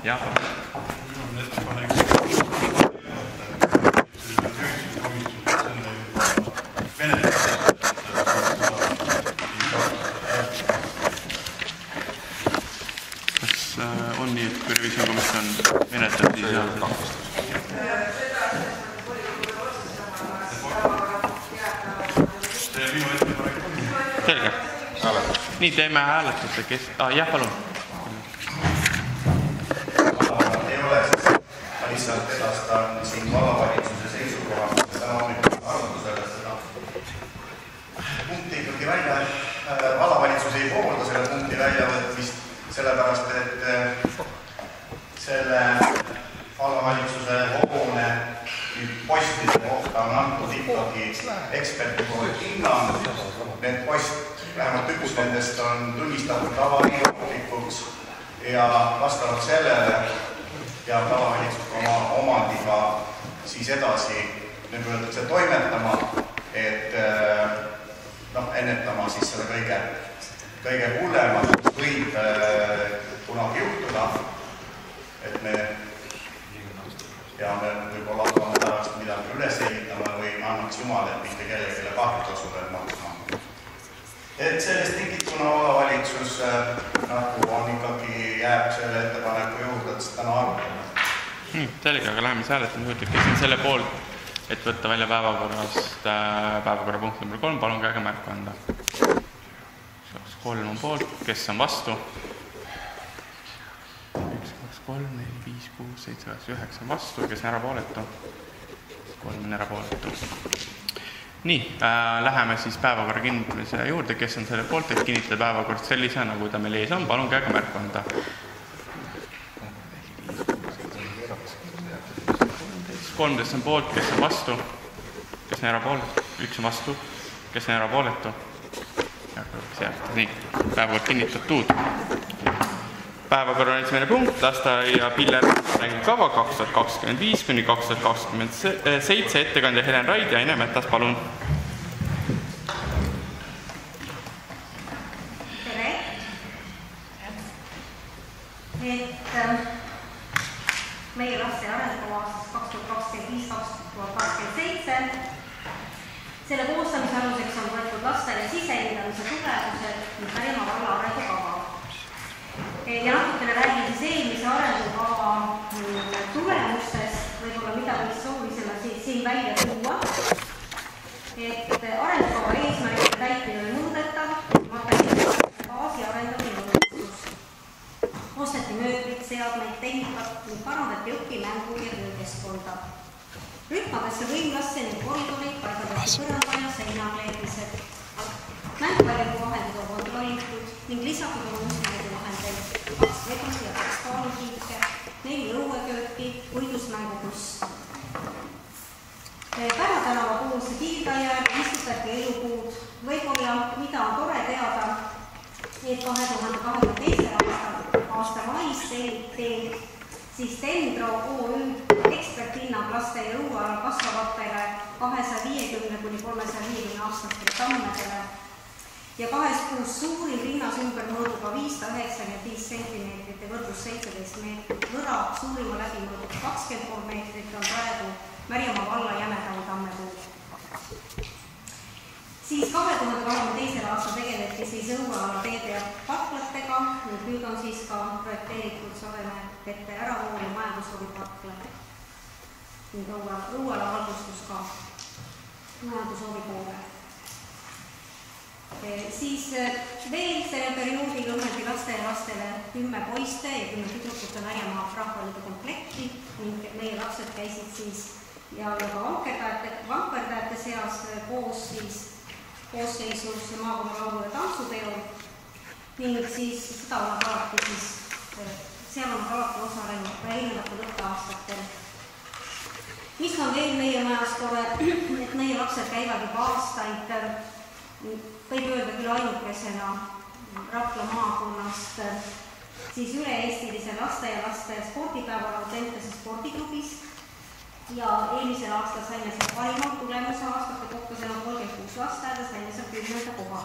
Jah. Kas on nii, et kui revisjonikomisjon menetleb, siis selge. Nii, teeme hääletuse, kes... jah, palun. Ei ole siis, ma lihtsalt edastan siin vallavalitsuse seisukohast, täna hommikul arvutusele seda punkti ikkagi välja. Vallavalitsus ei poolda selle punkti väljavõtmist, sellepärast, et selle vallavalitsuse hoone postide kohta on antud ikkagi eksperti poolt hinnang. Need post, vähemalt üks nendest on tunnistatud tavaohtikuks ja vastavalt sellele peab tavavalitsus oma omandiga siis edasi toimetama, et ennetama siis selle kõige hullemat, mis võib kunagi juhtuda, et me peame võib-olla hakkama pärast midagi üles ehitama või annaks Jumal, et mitte kellelegi kahjutasu veel maksma. Et sellest tingituna vallavalitsus on ikkagi jääb selle ettepaneku juurde, et seda täna arutama. Selge, aga läheme hääletama juurde, kes on selle poolt, et võtta välja päevakorrast päevakorrapunkt nr 3, palun käega märku anda. 3 on poolt, kes on vastu? 1, 2, 3, 4, 5, 6, 7, 8, 9 on vastu, kes on erapooletu? 3 on erapooletu. Nii, läheme siis päevakorra kinnitamise juurde, kes on selle poolt, et kinnitada päevakord sellise, nagu ta meil ees on, palun käega märku anda. 13 on poolt, kes on vastu, kes on erapooletu, 1 on vastu, kes on erapooletu. Nii, päevakord kinnitatud. Päevakorra esimene punkt, lasteaia pillermängukava 2025–2027, ettekandja Helen Raid ja Aine Metas, palun. Tere! Meie laste arengukava aastast 2025–2027. Selle koostamise aluseks on võetud lasteaia sisehindamise tulemused ning Märjamaa valla arengukava. Ja natukene räägin siis eelmise arengukava tulemustest, võib-olla mida võiks soovisena siin välja tuua. Arengukava eesmärgide täitmine oli muudetav, materjalide baasi arendamine õnnestus. Osteti mööblit, seadmeid, tehnikat ning parandati õpimängu ja töökeskkonda. Rühmadesse võimlasse ning koridorid paigaldati põranda ja seinakleebised. Mänguväljaku vahendid on kontrollitud ning lisatud on uusi mänguvahendeid, 2 vedusi ja 2 kaalukiike, 4 õuekööki, puidusmängubuss. Päevatänava poolse kiirgajääl istutati elupuud. Võib-olla, mida on tore teada, et 2022. aasta mais telliti siis Dendro OÜ eksperthinnang laste ja õueala kasvavatele 250–350 aastastele tammedele ja 2 puus suurim rinnas ümbermõõduga 595 cm ja võrdlus 17 meetrit võrra, suurima läbimõõduga 23 meetrit on praegu Märjamaa valla Jämedau tammepuu. Siis 2022. aasta tegeleti siis õueala teede ja paklatega, nüüd on siis ka projekteeritud Saaremaete äravoolu majandushovi paklad ning õueala valgustus ka majandushovi poole. Siis veel sellel perioodil õnneti laste ja lastele 10 poiste ja 10 tüdrukute Märjamaa rahvaliidu komplekti ning meie lapsed käisid siis ja ka vankerdajate seas koosseisus maakonna laulu ja tantsupeo ning siis seda on alati siis, seal on alati osalenud ka eelnevatel õppeaastatel. Mis on veel meie majas tore, et meie lapsed käivad juba aastaid, võib öelda küll ainukesena Rapla maakonnast, siis üle-eestilise laste ja laste spordipäeval Autentese spordiklubis ja eelmisel aastal saime seal parima tulemuse aastate kokku, seal on 36 lasteaeda, saime seal 10. koha.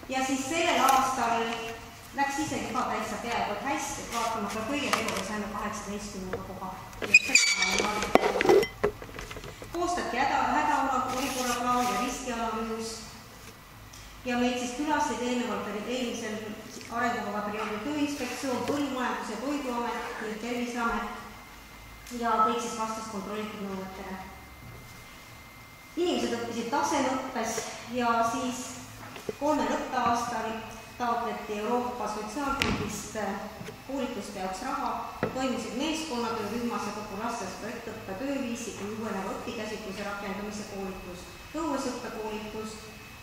Ja siis sellel aastal läks isegi ka täitsa peaaegu hästi, et vaatamata kõige teole saime 18. koha. Koostati hädaolukorra plaan ja riskianalüüs ja meid siis külasid eelnevalt olid eelmisel arengukava perioodil Tööinspektsioon, Põllumajandus- ja Toiduamet ning Terviseamet ja kõik siis vastas kontrollitud nõuetele. Inimesed õppisid tasemeõppes ja siis 3 õppeaastal taotleti Euroopa Sotsiaalfondist koolituste jaoks raha, toimusid meeskonnatöö rühmas ja kogu lastes projektõppe tööviisi kui uueneva õpikäsitluse rakendamise koolitus, õuesõppekoolitus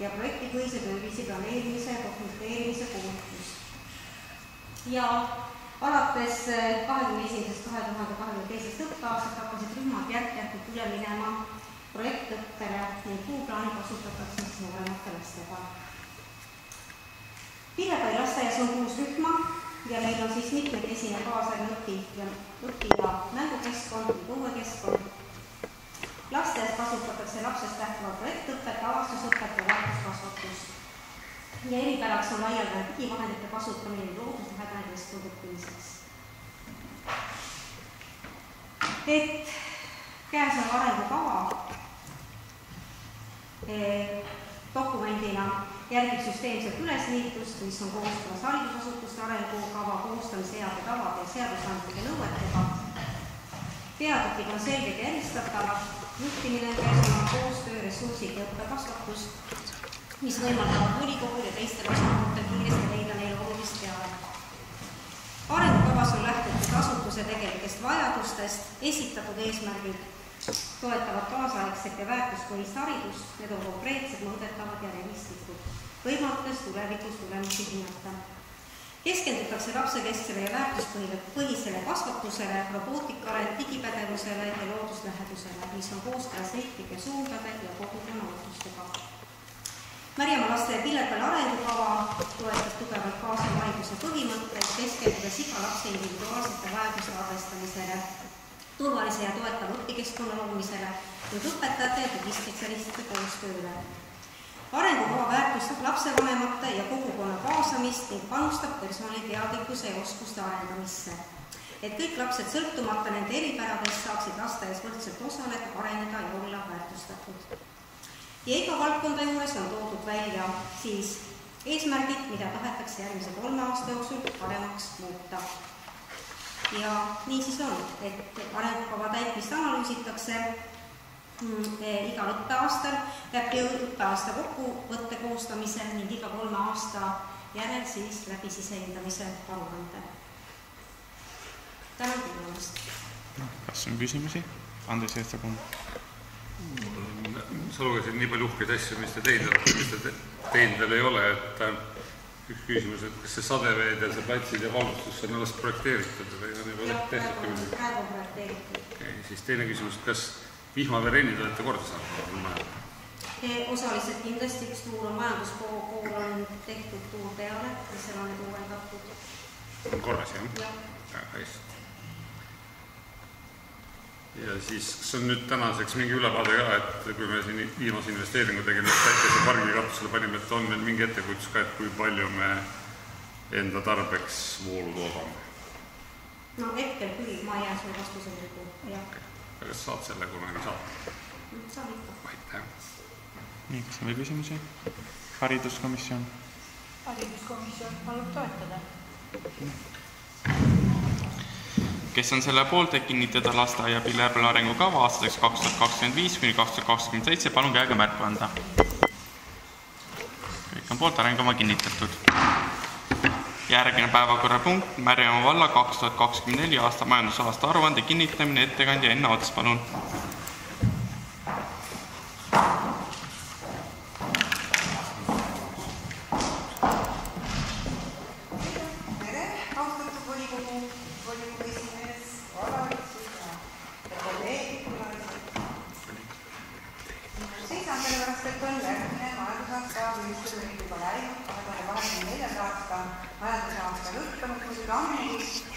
ja projektipõhise tööviisi planeerimise ja dokumenteerimise koolitus. Ja alates 2021.–2022. õppeaastat hakkasid rühmad järk-järkult üle minema projektõppele ning kuuplaani kasutatakse nooremate lastega. Pilepai lasteaias on 6 rühma ja meil on siis mitmekesine kaasaegne õpi- ja mängukeskkond ning õuekeskkond. Lasteaias kasutatakse lapsest lähtuvalt projektõpet, avastusõpet ja väärtuskasvatust. Ja eripäraks on laialdane digivahendite kasutamine looduslähedane keskkond õppimiseks. Et käesoleva arengukava dokumendina järgib süsteemset ülesliitust, mis on kooskõlas haridusasutuste arengukava koostamise heade tavade ja seadusandlike nõuetega. Peatükid on selged ja eristatavad, juhtimine, personal, koostöö, ressursid ja õppekasvatus, mis võimaldavad volikogul ja teistel osapooltel kiiresti leida neile olulist teavet. Arengukavas on lähtutud asutuse tegelikest vajadustest, esitatud eesmärgid toetavad kaasaegset ja väärtuspõhist haridust, need on konkreetsed, mõõdetavad ja realistlikud, võimaldades tulevikus tulemusi hinnata. Keskendutakse lapsekesksele ja väärtuspõhisele kasvatusele, robootikale, digipädevusele ja looduslähedusele, mis on kooskõlas riiklike suundade ja kogukonna ootustega. Märjamaa laste ja Pilepai arengukava toetab tugevalt kaasava hariduse põhimõtteid, keskendudes iga lapse individuaalsete vajaduste arvestamisele, turvalise ja toetava õpikeskkonna loomisele ning õpetajate ja tugispetsialistide koostööle. Arengukava väärtustab lapsevanemate ja kogukonna kaasamist ning panustab personali teadlikkuse ja oskuste arendamisse, et kõik lapsed sõltumata nende eripäradest saaksid lasteaias võrdselt osaleda, areneda ja olla väärtustatud. Ja iga valdkonda juures on toodud välja siis eesmärgid, mida tahetakse järgmise 3 aasta jooksul paremaks muuta. Ja nii siis on, et arengukava täitmist analüüsitakse igal õppeaastal, läbi õppeaasta kokkuvõtte koostamise ning iga 3 aasta järel siis läbi sisehindamise aruande. Tänan kuulamast. Kas on küsimusi? Andres Eestapun. Sa lugesid nii palju uhkeid asju, mis te teinud ei ole, et üks küsimus, et kas see sadeveed ja see platsid ja valgustus on alles projekteeritud või on juba tehtud? Praegu on projekteeritud. Okay, siis teine küsimus, kas vihmavereenid olete korda saanud? Osaliselt kindlasti üks tuur on majanduspool on tehtud tuur peale ja seal on need uuendatud. On korras, jah? Jah. Hästi. Ja siis, kas on nüüd tänaseks mingi ülevaade ka, et kui me siin viimase investeeringu tegime päikese pargi katusele panime, et on meil mingi ettekujutus ka, et kui palju me enda tarbeks voolu toodame? No hetkel küll, ma jään sulle vastuse lõpu. Aga kas saad selle kunagi saada? Saab ikka. Aitäh. Nii, kas on veel küsimusi? Hariduskomisjon? Hariduskomisjon palub toetada. Kes on selle poolt, et kinnitada lasteaia Pilepai arengukava aastateks 2025–2027, palun käega märku anda. Kõik on poolt, arengukava kinnitatud. Järgmine päevakorrapunkt, Märjamaa valla 2024 aasta majandusaasta aruande kinnitamine, ettekandja Enna Ots, palun.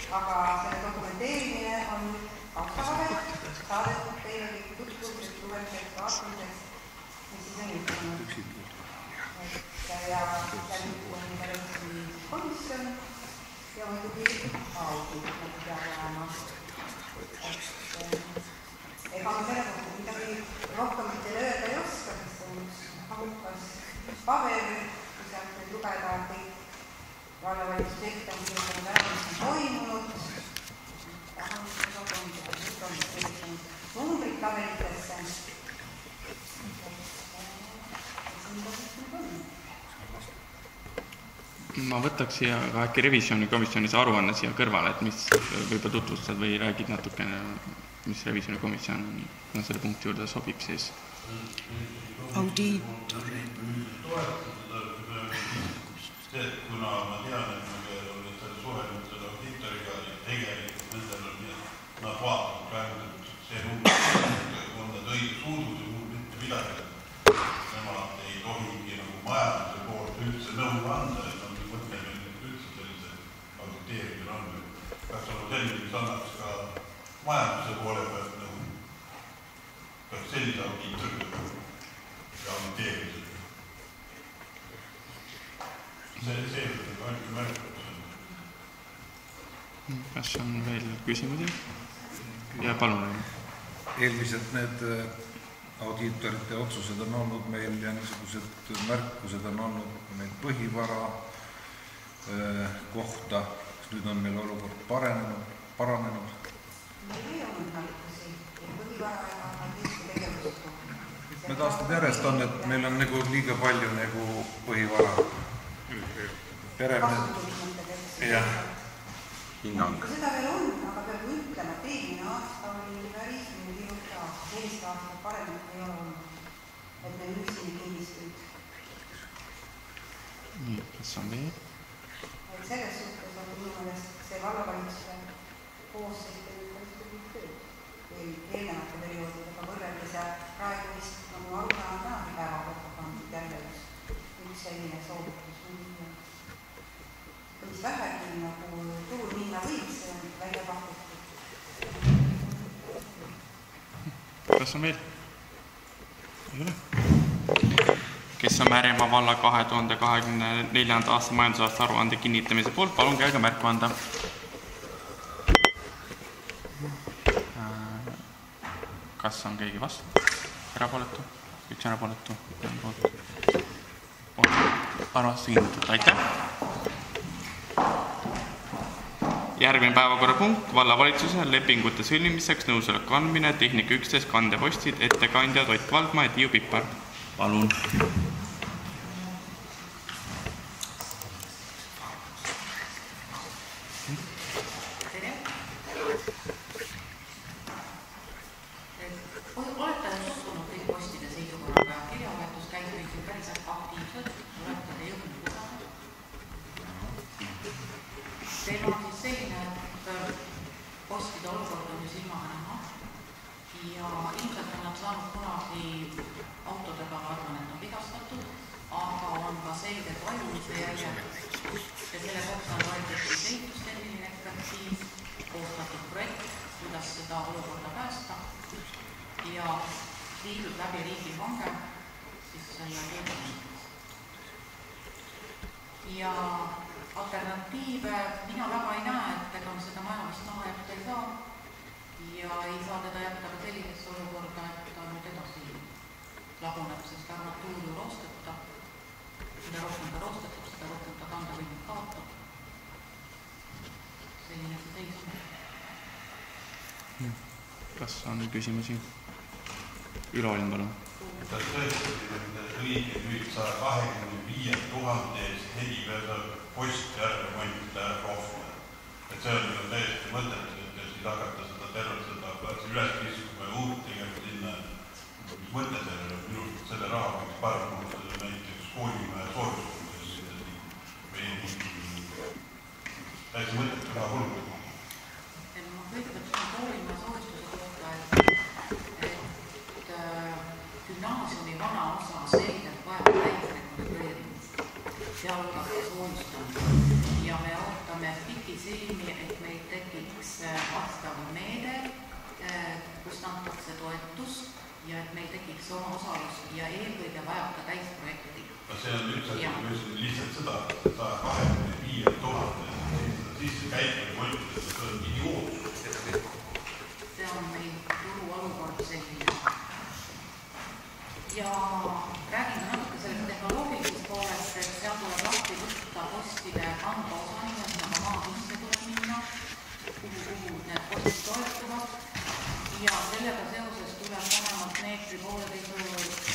Aga selle dokumenteerimine on aastavahel saadetud teile kõik tutvumiseks, lugemiseks, vaatamiseks, mis siis on juhtunud. Ja läbi on komisjon ja muidugi audit, nagu peab olema. Ega ma selle kohta midagi rohkem teile öelda ei oska, sest see on üks hamukas paber, kui sealt nüüd lugeda kõik vallavalitsus ette, mis on toimunud. Numbrid tabelitesse. Ma võtaks siia ka äkki revisjonikomisjonis aruanne siia kõrvale, et mis võib-olla tutvustad või räägid natukene, mis revisjonikomisjon on selle punkti juurde sobib siis. Audiitorid. Kuna ma tean, et me oleme selle suhelnud selle audiitoriga, et tegelikult nendel on nad vaatavad praegu see number, on nad õige suudus ja muud mitte midagi. Nemad ei tohigi nagu majanduse poolt üldse nõu anda, et on mõtleme üldse sellise auditeerimine on. Peaks olla selline, mis annaks ka majanduse poole pealt nõu. Peaks sellise audiitoriga ja auditeerimisega. See on ainult märkus. Kas on veel küsimusi? Ja palun. Eelmised need audiitorite otsused on olnud meil ja niisugused märkused on olnud meil põhivara kohta. Nüüd on meil olukord paranenud. Meil ei olnud märkusi ja põhivara on tõesti tegevust. Need aastad järjest on, et meil on nagu liiga palju nagu põhivara. Jah. Hinnang. Seda veel on, aga peab ütlema, et eelmine aasta oli päris miljonit aasta. Sellist aastat paremalt ei ole olnud, et me üksini kinnistuid. Nii, kas on veel? Et selles suhtes on minu meelest see vallavalitsuse koosseis päris tubli tööd. Eelnevate perioodidega võrreldes ja praegu vist nagu arusaama tänagi päevakorda pandud jälle üks selline soovitus. Mis vähegi nagu tuul minna võib, see on välja pakutud. Kas on veel? Ei ole. Kes on Määrimaa valla 2024. aasta majandusaasta aruande kinnitamise poolt, palun käega märku anda. Kas on keegi vastu? Erapooletu? Üks erapooletu? Arvastuse kinnitatud. Aitäh! Järgmine päevakorrapunkt, vallavalitsuse lepingute sõlmimiseks nõusoleku andmine, tehnika 11 kandepostid, ettekandja Ott Valdmaa ja Tiiu Pippar. Palun. Ja alternatiive mina väga ei näe, et ega seda maja vist maha jätta ei saa ja ei saa teda jätta ka sellisesse olukorda, et ta nüüd edasi laguneb, sest armatuur ju roosteta. Mida rohkem ta roostetab, seda rohkem ta kandevõimit kaotab. Selline see seis on. Kas on küsimusi? Ülo Olin, palun. Kas tõesti õige nüüd 125 000 eest helipeale posti ärremontida rohkem? Et see on täiesti mõttetu, et siis hakata seda tervet seda üles kiskuma ja uut tegema sinna. Mis mõte sellele on minu selle raha võiks parem kuulutada näiteks koolimaja soorustamisest või täiesti mõttetu raha kulutada. Ma kõigepealt koolimaja soorustuse kohta, et gümnaasiumi vana osa selgelt vajab täisrekonstrueerimist, sealhulgas soolustamist. Ja me ootame pikisilmi, et meil tekiks vastav meede, kust antakse toetus ja et meil tekiks oma osalus ja eelkõige vajab ka täisprojekti. See on lihtsalt seda 25 000, siis see käib mõttes, see on idiootsus. See on meil turu olukord selline. Ja räägin natuke sellest tehnoloogilisest poolest, et seal tuleb lahti võtta postide kandva osani, et nagu maa sisse tuleb minna, kuhu need postid toetuvad. Ja sellega seoses tuleb vähemalt meetri pooleteisu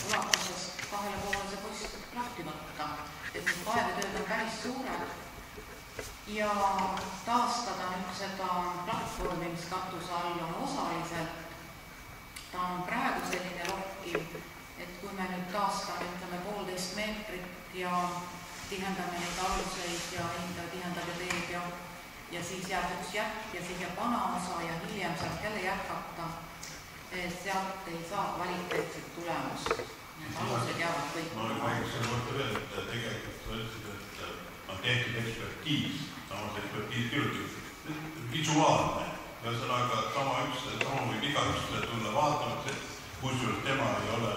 ulatuses 2 poole see post lahti võtta. Et need kaevetööd on päris suured. Ja taastada nüüd seda platvormi, mis katuse all on osaliselt. Ta on praegu selline lohkiv, et kui me nüüd taastame, ütleme 1,5 meetrit ja tihendame neid aluseid ja tihendame teed ja siis jääb üks jätk ja siis jääb vana osa ja hiljem sealt jälle jätkata, sealt ei saa kvaliteetset tulemust. Need alused jäävad kõik. Ma räägiks selle kohta veel, et tegelikult öeldsid, et on tehtud ekspertiis, samas ekspertiis kirjutab visuaalne. Ühesõnaga, sama võib igaüks tulla vaatama, kusjuures tema ei ole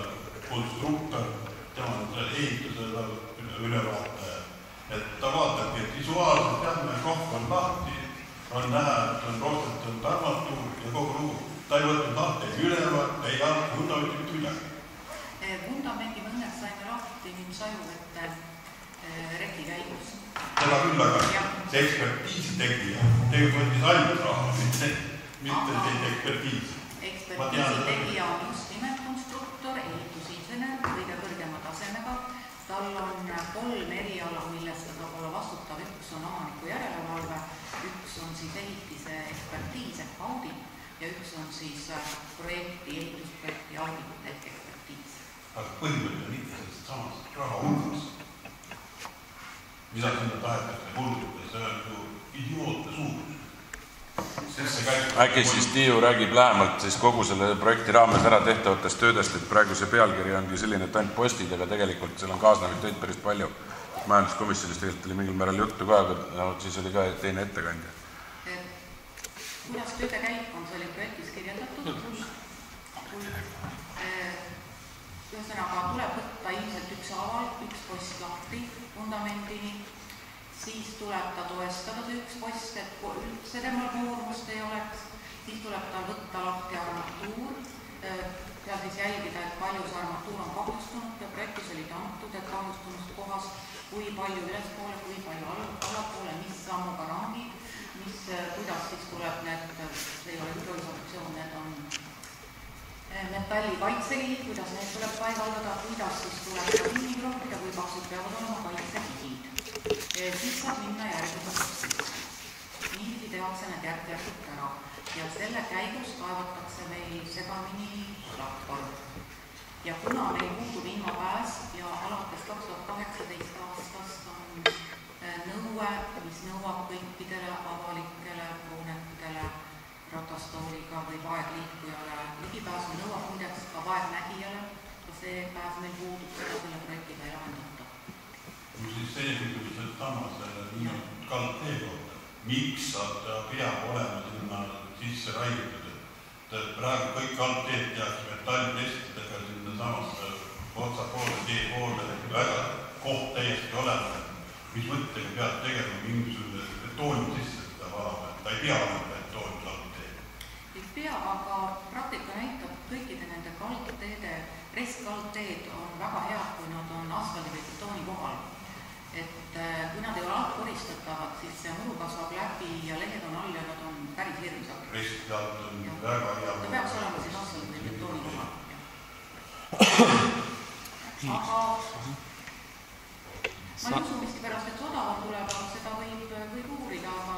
konstruktor, tema on ehitusele ülevaataja. Et ta vaatabki, et visuaalselt jämme kohv on lahti, on näha, et on rohtetanud armatuur ja kogu lugu. Ta ei võtnud lahti ülevaat, ei alt vundamentit midagi. Vundamendi me õnneks saime lahti nüüd sajuvete reki käigus. Seda küll, aga see ekspertiisi tegija võttis ainult raha, mitte ekspertiisi. Ekspertiisi tegija on just nimelt konstruktor, ehitusinsener, kõige kõrgema tasemega. Tal on 3 eriala, millest ta saab olla vastutav. Üks on omaniku järelevalve, üks on siis ehitise ekspertiis ehk audit ja üks on siis ehitusprojekti audit ehk ekspertiis. Aga põhimõtteliselt on ikka sellest samast raha hulgas. Mida sinna tahetakse hulguda, see on ju idiootne suurus. Äkki siis Tiiu räägib lähemalt siis kogu selle projekti raames ära tehtavatest töödest, et praegu see pealkiri ongi selline, et ainult postid, aga tegelikult seal on kaasnevaid töid päris palju. Majanduskomisjonis tegelikult oli mingil määral juttu ka, aga siis oli ka teine ettekandja. Kuidas tööde käik on selle projektis kirjeldatud? Ühesõnaga tuleb võtta ilmselt ükshaaval, üks post lahti fundamendini, siis tuleb ta toestada see üks post, et üldse temal koormust ei oleks, siis tuleb tal võtta lahti armatuur ja siis jälgida, et palju see armatuur on kahjustunud ja projektis oli antud, et kahjustunust kohas, kui palju ülespoole, kui palju allapoole, mis sammuga rangid, kuidas siis tuleb need, see ei ole hüdroisolatsioon, need on metalli kaitseliid, kuidas need tuleb paigaldada, kuidas siis tuleb ka kinni kroppida, kui paksud peavad olema kaitselihid. Siis saab minna järgmiseks. Niiviisi tehakse need järk-järgult ära ja selle käigus kaevatakse meil segamini platvorm. Ja kuna meil puudub ilmapääs ja alates 2018 aastast on nõue, mis nõuab kõikidele avalikele hoonetele ratastooliga või vaegliikujale ligipääsu, nõuab muideks ka vaegnägijale, ka see pääs meil puudub, seda selle projektiga ei lahendata. Siis see küsimus sama selle niimoodi kaldtee kohta. Miks ta peab olema sinna sisse raiutud? Praegu kõik kaldteed tehakse metalltestidega sinna samasse otsa poole, tee poole, väga koht täiesti olema. Mis mõttega peab tegema mingisugune betooni sisse seda valama, et ta ei pea olema betooni kaldteed? Ei pea, aga praktika näitab kõikide nende kaldteede, restkaldteed on väga head, kui nad on asfaldi või betooni kohal. Et kui nad ei ole altkoristatavad, siis see muru kasvab läbi ja lehed on all ja nad on päris hirmsad. Restkald on väga hea. Ta peaks olema siis asfaldi või betooni kohal. Aga ma ei usu miskipärast, et odavam tuleb, aga seda võib uurida, aga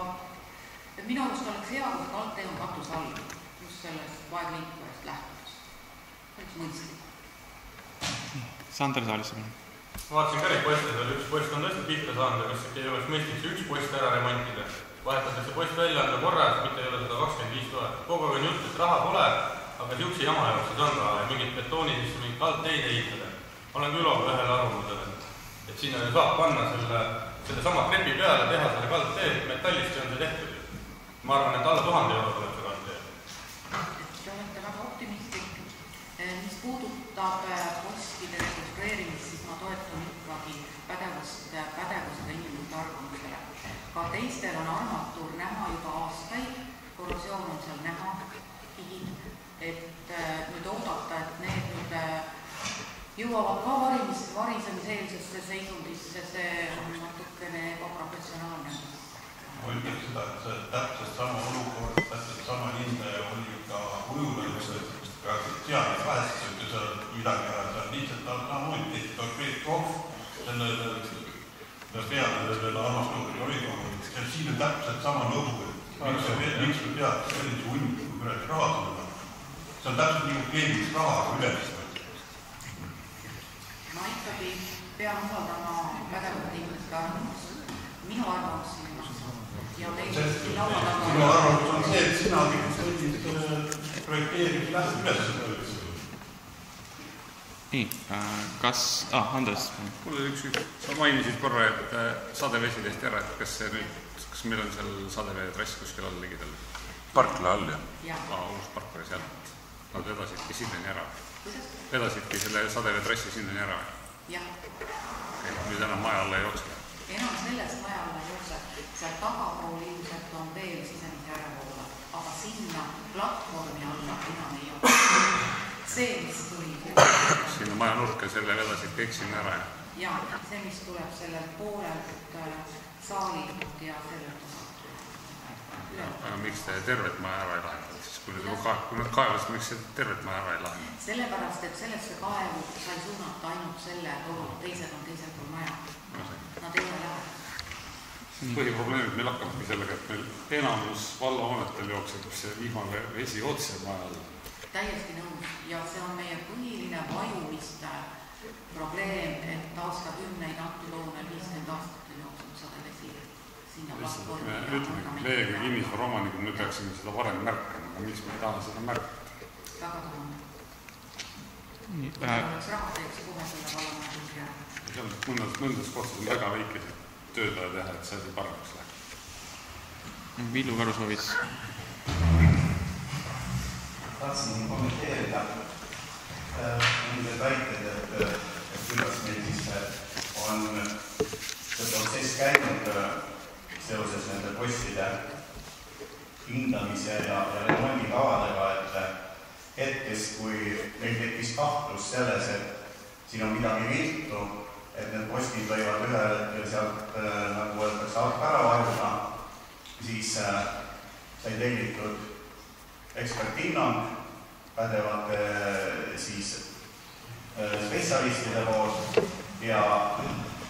minu arust oleks hea, kui kaldtee on katus all, just sellest vaegliikujast lähtudes. See oleks mõistlik. Sander Saalisse palun. Vaatasin ka neid poste, seal üks post on tõesti pihta saanud ja kas ei oleks mõistlik see üks post ära remontida. Vahetatakse post välja anda korras, mitte ei ole 125 000. Kogu aeg on jutt, et raha pole, aga siukse jama jaoks siis on raha ja mingit betooni sisse mingit kaldteid ehitada. Ma olen küll ühel arvamusel, et sinna saab panna selle sama trepi peale, teha selle kaldteed, metallist on see tehtud. Ma arvan, et alla 1000 € tuleb see kaldteed. Te olete väga optimistlik. Mis puudutab postide rekonstrueerimist, siis ma toetun ikkagi pädevusega inimeste arvamusele. teistel on armatuur näha juba aastaid, korrosioon on seal näha, kihid, et nüüd oodata, et need nüüd jõuavad ka varisemiseelsesse seisundisse, see on natukene ebaprofessionaalne. Ma ütleks seda, et see täpselt sama olukord, täpselt sama hindaja oli ka kujunenud, ka seadis vahest, et seal midagi ära, seal lihtsalt samamoodi tehti Peet Kohv, selle peale armastuuri oli kohv, siin on täpselt sama lõbu, et miks me peab sellise hunniku kuradi raha tulema. See on täpselt nagu keemist rahaga üles. Ma ikkagi pean usaldama pädevate inimeste arvamust. Minu arvamus siin ja meil siin laua taga... Sinu arvamus on see, et sina tegid projekteerimise lähed üles. Nii, kas... Andres. Mulle üks, sa mainisid korra, et sadevesi tehti ära, et kas meil on seal sadeveetrass kuskil all ligidal? Parkla all, jah. Uus park oli seal. Nad vedasidki sinnani ära. Vedasidki selle sadeveetrassi sinnani ära. Jah. Nüüd enam maja alla ei jookse. Enam sellest maja alla ei jookse. Seal tagapool ilmselt on veel sisemise järelevoole, aga sinna platvormi alla enam ei jookse. See, mis tuli... Sinna maja nurka selle vedasid kõik sinna ära. Ja, see, mis tuleb sellelt poolelt saalilt ja sellelt osalt. Aga miks te tervet maja ära ei lahendanud? Kui nad kaevasid, miks see tervet maja ära ei lahendanud? Sellepärast, et sellesse kaevu sai suunata ainult selle, et teised on teisel pool maja. Nad ei ole lähedal. Põhiprobleemid meil hakkabki sellega, et meil enamus vallahoonetel jookseb see vihmane vesi otse maja alla. Täiesti nõus ja see on meie põhiline vajumiste probleem, et aastakümneid antud hoonel 50 aastat on jooksnud sadevesi sinna platvormi. Me ütleme, meie kui kinnisvaraomanikud, me peaksime seda varem märkama, aga miks me ei taha seda märkata? Väga tahame. Oleks raha teeks kohe selle vallamaja jääb. Mõndas kohtas on väga väikesed töötaja teha, et see asi paremaks läheb. Villu Karu soovis. Tahtsin kommenteerida nende väited, et kuidas meil siis on see protsess käinud seoses nende postide hindamise ja remondikavadega, et hetkes, kui meil tekkis kahtlus selles, et siin on midagi viltu, et need postid võivad ühel hetkel sealt, nagu öeldakse, alt ära vajuda, siis sai tellitud eksperthinnang pädevate spetsialistide poolt ja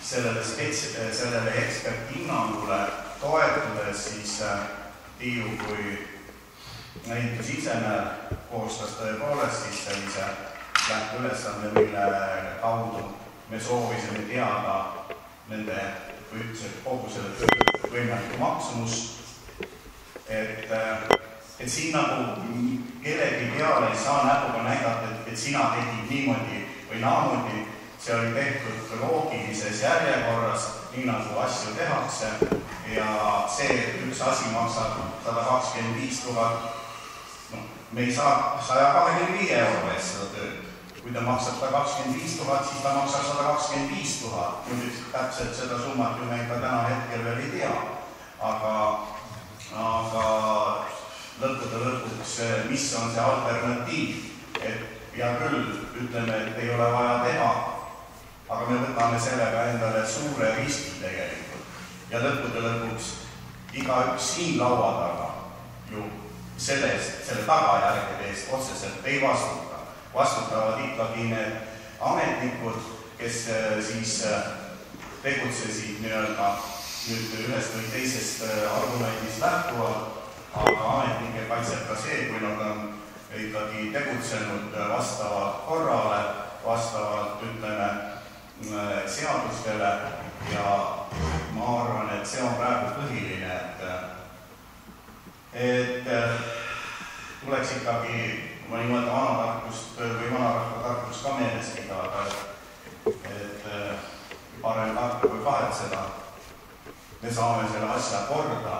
sellele eksperthinnangule toetudes siis Tiiu kui ehitusinsener koostas tõepoolest siis sellise lähteülesande, mille kaudu me soovisime teada nende kogu selle töö võimalikku maksumust, et siin nagu kellegi peale ei saa näpuga näidata, et sina tegid niimoodi või naamoodi, see oli tehtud loogilises järjekorras, nii nagu asju tehakse ja see üks asi maksab 125 000, me ei saa 125 euro eest seda tööd. Kui ta maksab 125 000, siis ta maksab 125 000. Nüüd täpselt seda summat ju me ka täna hetkel veel ei tea. Aga lõppude lõpuks, mis on see alternatiiv? Ja küll ütleme, et ei ole vaja teha, aga me võtame sellega endale suure riski tegelikult. Ja lõppude lõpuks igaüks siin laua taga ju selle tagajärgede eest otseselt ei vastuta. Vastutavad ikkagi need ametnikud, kes siis tegutsesid nüüd ühest või teisest argumendist lähtuvalt, aga ametnike kaitseb ka see, kui nad on ikkagi tegutsenud vastavalt korrale, vastavalt, ütleme, seadustele ja ma arvan, et see on praegu põhiline, et tuleks ikkagi ma niimoodi vanatarkust või vanarahvatarkust ka meeles pidada, et parem tark kui kahetseda. Me saame selle asja korda,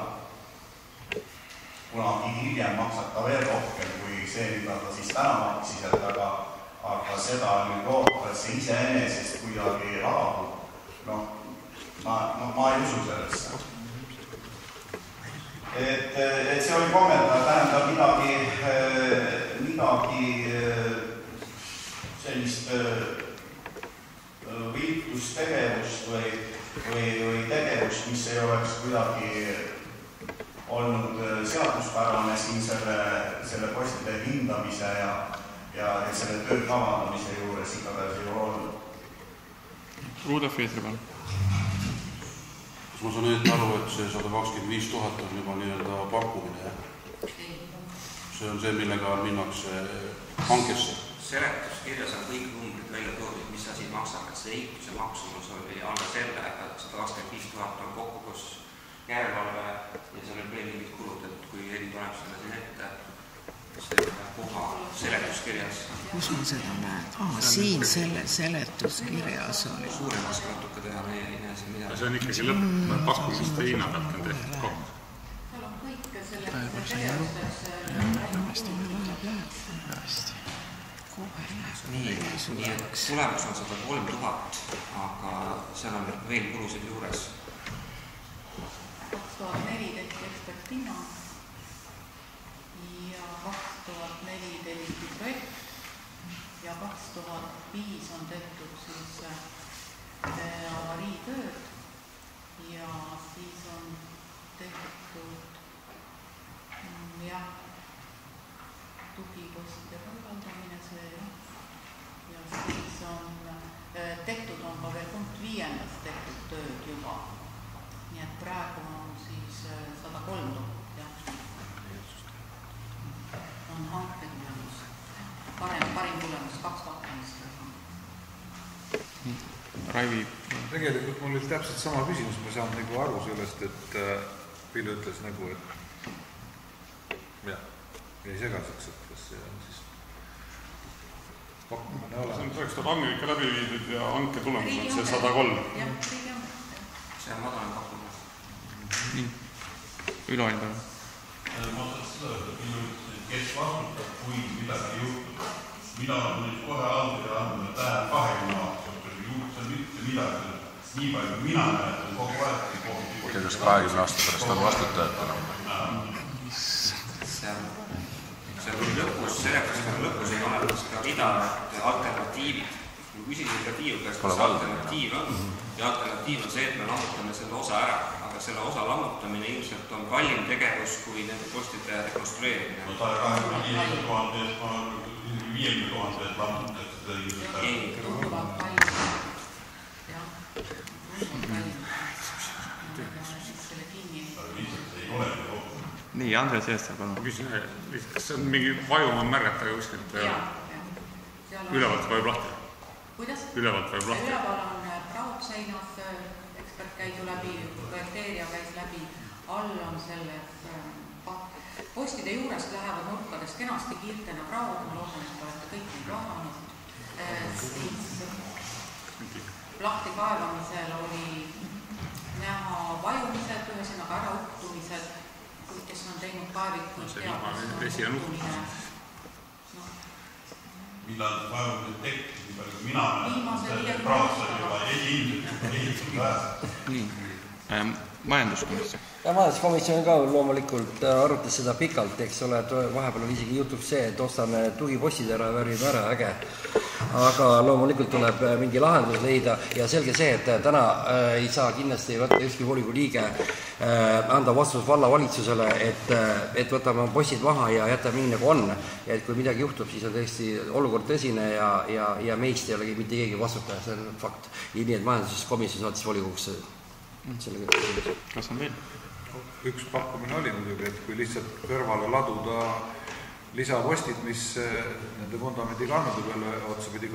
kunagi hiljem maksata veel rohkem kui see, mida ta siis täna maksis, aga seda nüüd loota, et see iseenesest kuidagi rahub. Ma ei usu sellesse. Mina olen nõus, et see on väga oluline, et me saame selle asja korda, kuna hiljem maksata veel rohkem kui see, mida ta täna maksis, aga seda nüüd loota, et see iseenesest kuidagi rahub. Ma ei usu sellesse. et see oli kommentaar, tähendab midagi sellist võitlustegevust või tegevust, mis ei oleks kuidagi olnud seaduspärane siin selle postide hindamise ja selle töö kavandamise juures igatahes ei ole olnud. Rudolf Eetribal. Kas ma saan õieti aru, et see 125 000 on juba nii-öelda pakkumine? See on see, millega minnakse hankesse? Seletuskirjas on kõik numbrid välja toodud, mis asi maksab, et see ehituse maksumus oli alla selle, et 125 000 on kokku, kus järelevalve ja seal oli veel mingid kulud, et kui Edi tuleb selle siin ette, see koha seletuskirjas. Kus ma seda näed? Siin selle seletuskirjas oli. Suurem oska natuke teha, me ei näe siin midagi. See on ikkagi lõpp-pakkumiste hinna pealt on tehtud kokku. Seal on kõik selleks tegevusteks hästi. Nii, et tulemus on 103 000, aga seal on veel kulusid juures. 2004 tehti eksperthinna ja 2004 telliti projekt ja 2005 on tehtud siis avariitööd ja siis on tehtud tugipostide paigaldamine ja siis on tehtud on ka veel punkt 5. tehtud tööd juba. Nii et praegu on siis 103 000 on hanke tulemus. Parim tulemus 2 pakkumist. Raivi. Tegelikult mul oli täpselt sama küsimus, ma saan nagu aru sellest, et Villu ütles nagu, et jäi segaseks, et kas see on siis pakkumine olemas. See on praegu seda hange ikka läbi viidud ja hanke tulemus on see 103. See on madalam pakkumine. Nii, Üloin peale. Ma saaks seda öelda, kes vastutab, kui midagi juhtub. Mina olen kohe allkirja andnud, et läheb 20 aastat, juhtus mitte midagi. Nii palju mina näetan kogu aeg. Kas 20 aasta pärast on vastutajad enam? See on lõpus, seletuskirja lõpus ei ole ka rida alternatiivid. Kui küsisin ka Tiiu käest, kas alternatiiv on, ja alternatiiv on see, et me lammutame selle osa ära, aga selle osa lammutamine ilmselt on kallim tegevus kui nende postide rekonstrueerimine. No ta 25 000 eest, ma 50 000 eest lammutatakse seda ilmselt ära. Ei, tunduvalt kallim. Jah, tunduvalt kallim. Selle kinni. Ei ole ju. Nii, Andres Eestel, palun. Ma küsin, kas see on mingi vajuma märgata kuskilt? Ülevalt vajub lahti? Kuidas? Ülevalt vajub lahti? Üleval on prautseinas, ekspert käis läbi, projekteerija käis läbi, all on selles postide juurest lähevad nurkades kenasti kiirtena praud, ma loodan, et olete kõik neid vaadanud. Siis lahti kaevamisel oli näha vajumised, ühesõnaga ära uktumised, kes on teinud kaevikuid teadustumine. Millal vajumised tekkis, nii palju mina näen, praatsa juba ehitud vähe. Nii, majanduskomisjon. Ja majanduskomisjon ka loomulikult arutas seda pikalt, eks ole, et vahepeal on isegi juhtub see, et ostame tugipostid ära, värvime ära, äge. Aga loomulikult tuleb mingi lahendus leida ja selge see, et täna ei saa kindlasti võtta ükski volikogu liige anda vastus vallavalitsusele, et võtame postid maha ja jätame nii nagu on. Ja et kui midagi juhtub, siis on tõesti olukord tõsine ja meist ei olegi mitte keegi vastutaja, see on fakt. Nii et majanduskomisjon saatis volikogusse selle kõik. Kas on veel? Üks pakkumine oli muidugi, et kui lihtsalt kõrvale laduda lisapostid, mis nende fundamendi kannude peale otsapidi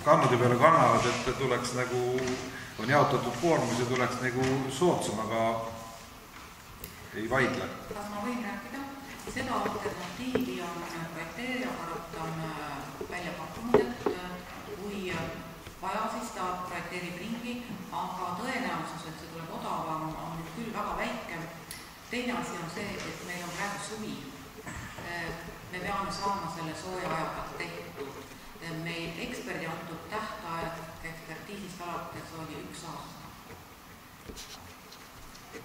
kannude peale kannavad, et tuleks nagu, on jaotatud koormus ja tuleks nagu soodsam, aga ei vaidle. Kas ma võin rääkida? Seda alternatiivi on projekteerija on välja pakkunud, et kui vaja, siis ta projekteerib ringi, aga tõenäosus, et see tuleb odavam, on nüüd küll väga väike. Teine asi on see, et meil on praegu suvi. Me peame saama selle sooja ajaga tehtud. Meil eksperdi antud tähtaeg ekspertiisist alates oli 1 aasta.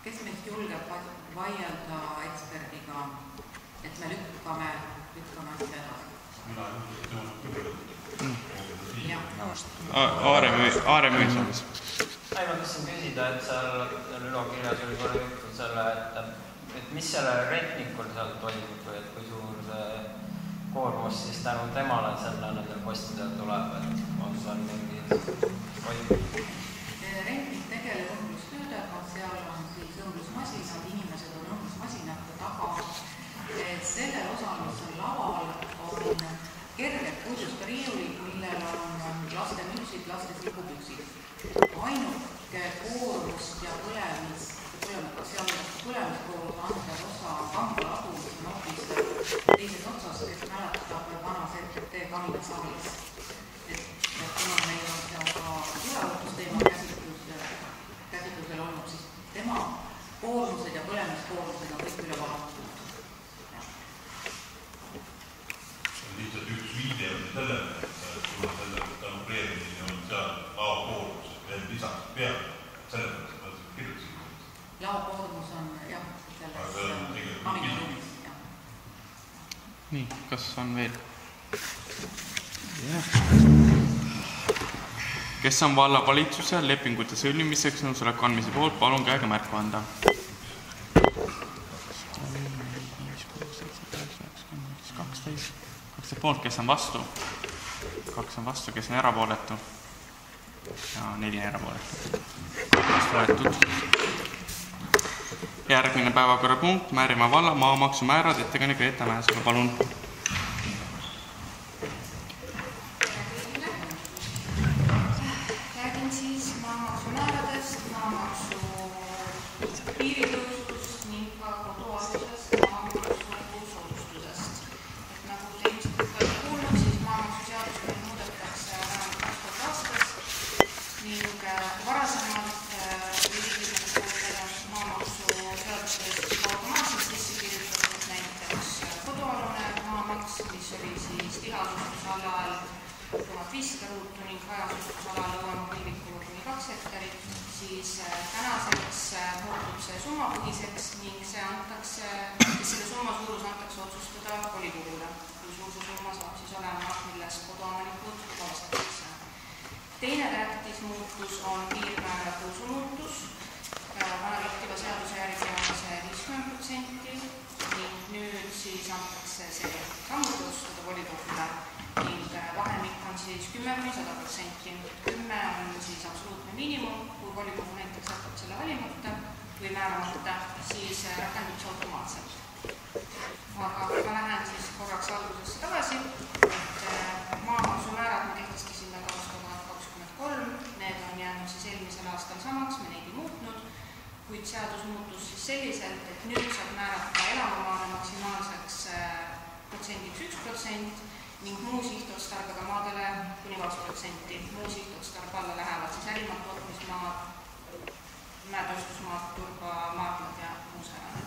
kes meist julgeb vaielda eksperdiga, et me lükkame asja edasi? Aare Müüsalis. Ma tahtsin küsida, et seal Ülo kirjas oli korra juttu selle, et mis selle rentnikul seal toimub või et kui suur see koormus siis tänu temale selle nendel postidel tuleb, et on seal mingid toimub? Rentnik tegeleb õmblustöödega, seal on siis õmblusmasinad, inimesed on õmblusmasinate taga. Sellel osal, mis on laval, on kerged puidust riiulid, millel on laste mütsid, laste trikupüksid. Ainuke koormust ja põlemiskoormus antav osa kambaladu, mis on hoopis teises otsas, kes mäletab vanas RTT kaminasaalis. Kuna meil on seal ka tuleohutusteema käsitlusel olnud, siis tema koormused ja põlemiskoormused on kõik üle vaadatud. Lihtsalt üks viide on sellele, et kuna selle preemini on seal laokoormus veel lisaks peal, selles mõttes ma kirjutasin. Laokoormus on jah, selles kaminasaalis. Nii, kas on veel? Kes on vallavalitsuse lepingute sõlmimiseks nõusoleku andmise poolt, palun käega märku anda. 12 poolt, kes on vastu? 2 on vastu, kes on erapooletu? Ja 4 erapooletu. Vastu võetud. Järgmine päevakorrapunkt, Määrimaa valla maamaksumäärad, ettekõne Greta Mäesaga, palun. Räägin siis maamaksumääradest, maamaksu piiritõusust ning ka kodualusest maamaksu soodustusest. Nagu te ilmselt olete kuulnud, siis maamaksuseadust meil muudetakse vähemalt 2000 aastast ning varasemalt maamaksuseadusest automaatselt sisse kirjutatud näiteks kodualune maamaks, mis oli siis tiheasustusala all 1500 ruutu ning hajaasustusala Lõuemaa pilvikulu kuni 2 hektarit, siis tänaseks muutub see summapõhiseks ning selle summa suurus antakse otsustada volikogule, kui suur see summa saab siis olema, milles koduomanikud vabastatakse. Teine tähtis muutus on piirmäära tõusu muutus. Vana kehtiva seaduse järgi on see 50% ning nüüd siis antakse see samuti otsustada volikogule ning vahemik on siis 10–100%. 10 on siis absoluutne miinimum, kui volikogu näiteks jätab selle valimata või määramata, siis rakendub see automaatselt. Aga ma lähen siis korraks algusesse tagasi, et maamaksumäärad me kehtestasime 2023, need on jäänud siis eelmisel aastal samaks, me neid ei muutnud, kuid seadus muutus siis selliselt, et nüüd saab määrata elamumaale maksimaalseks protsendiks 1% ning muu sihtotstarbega maadele kuni 2%. Muu sihtotstarbe alla lähevad siis ärimaad, tootmismaad, mäetööstusmaad, turbamaardlad ja muu säärane.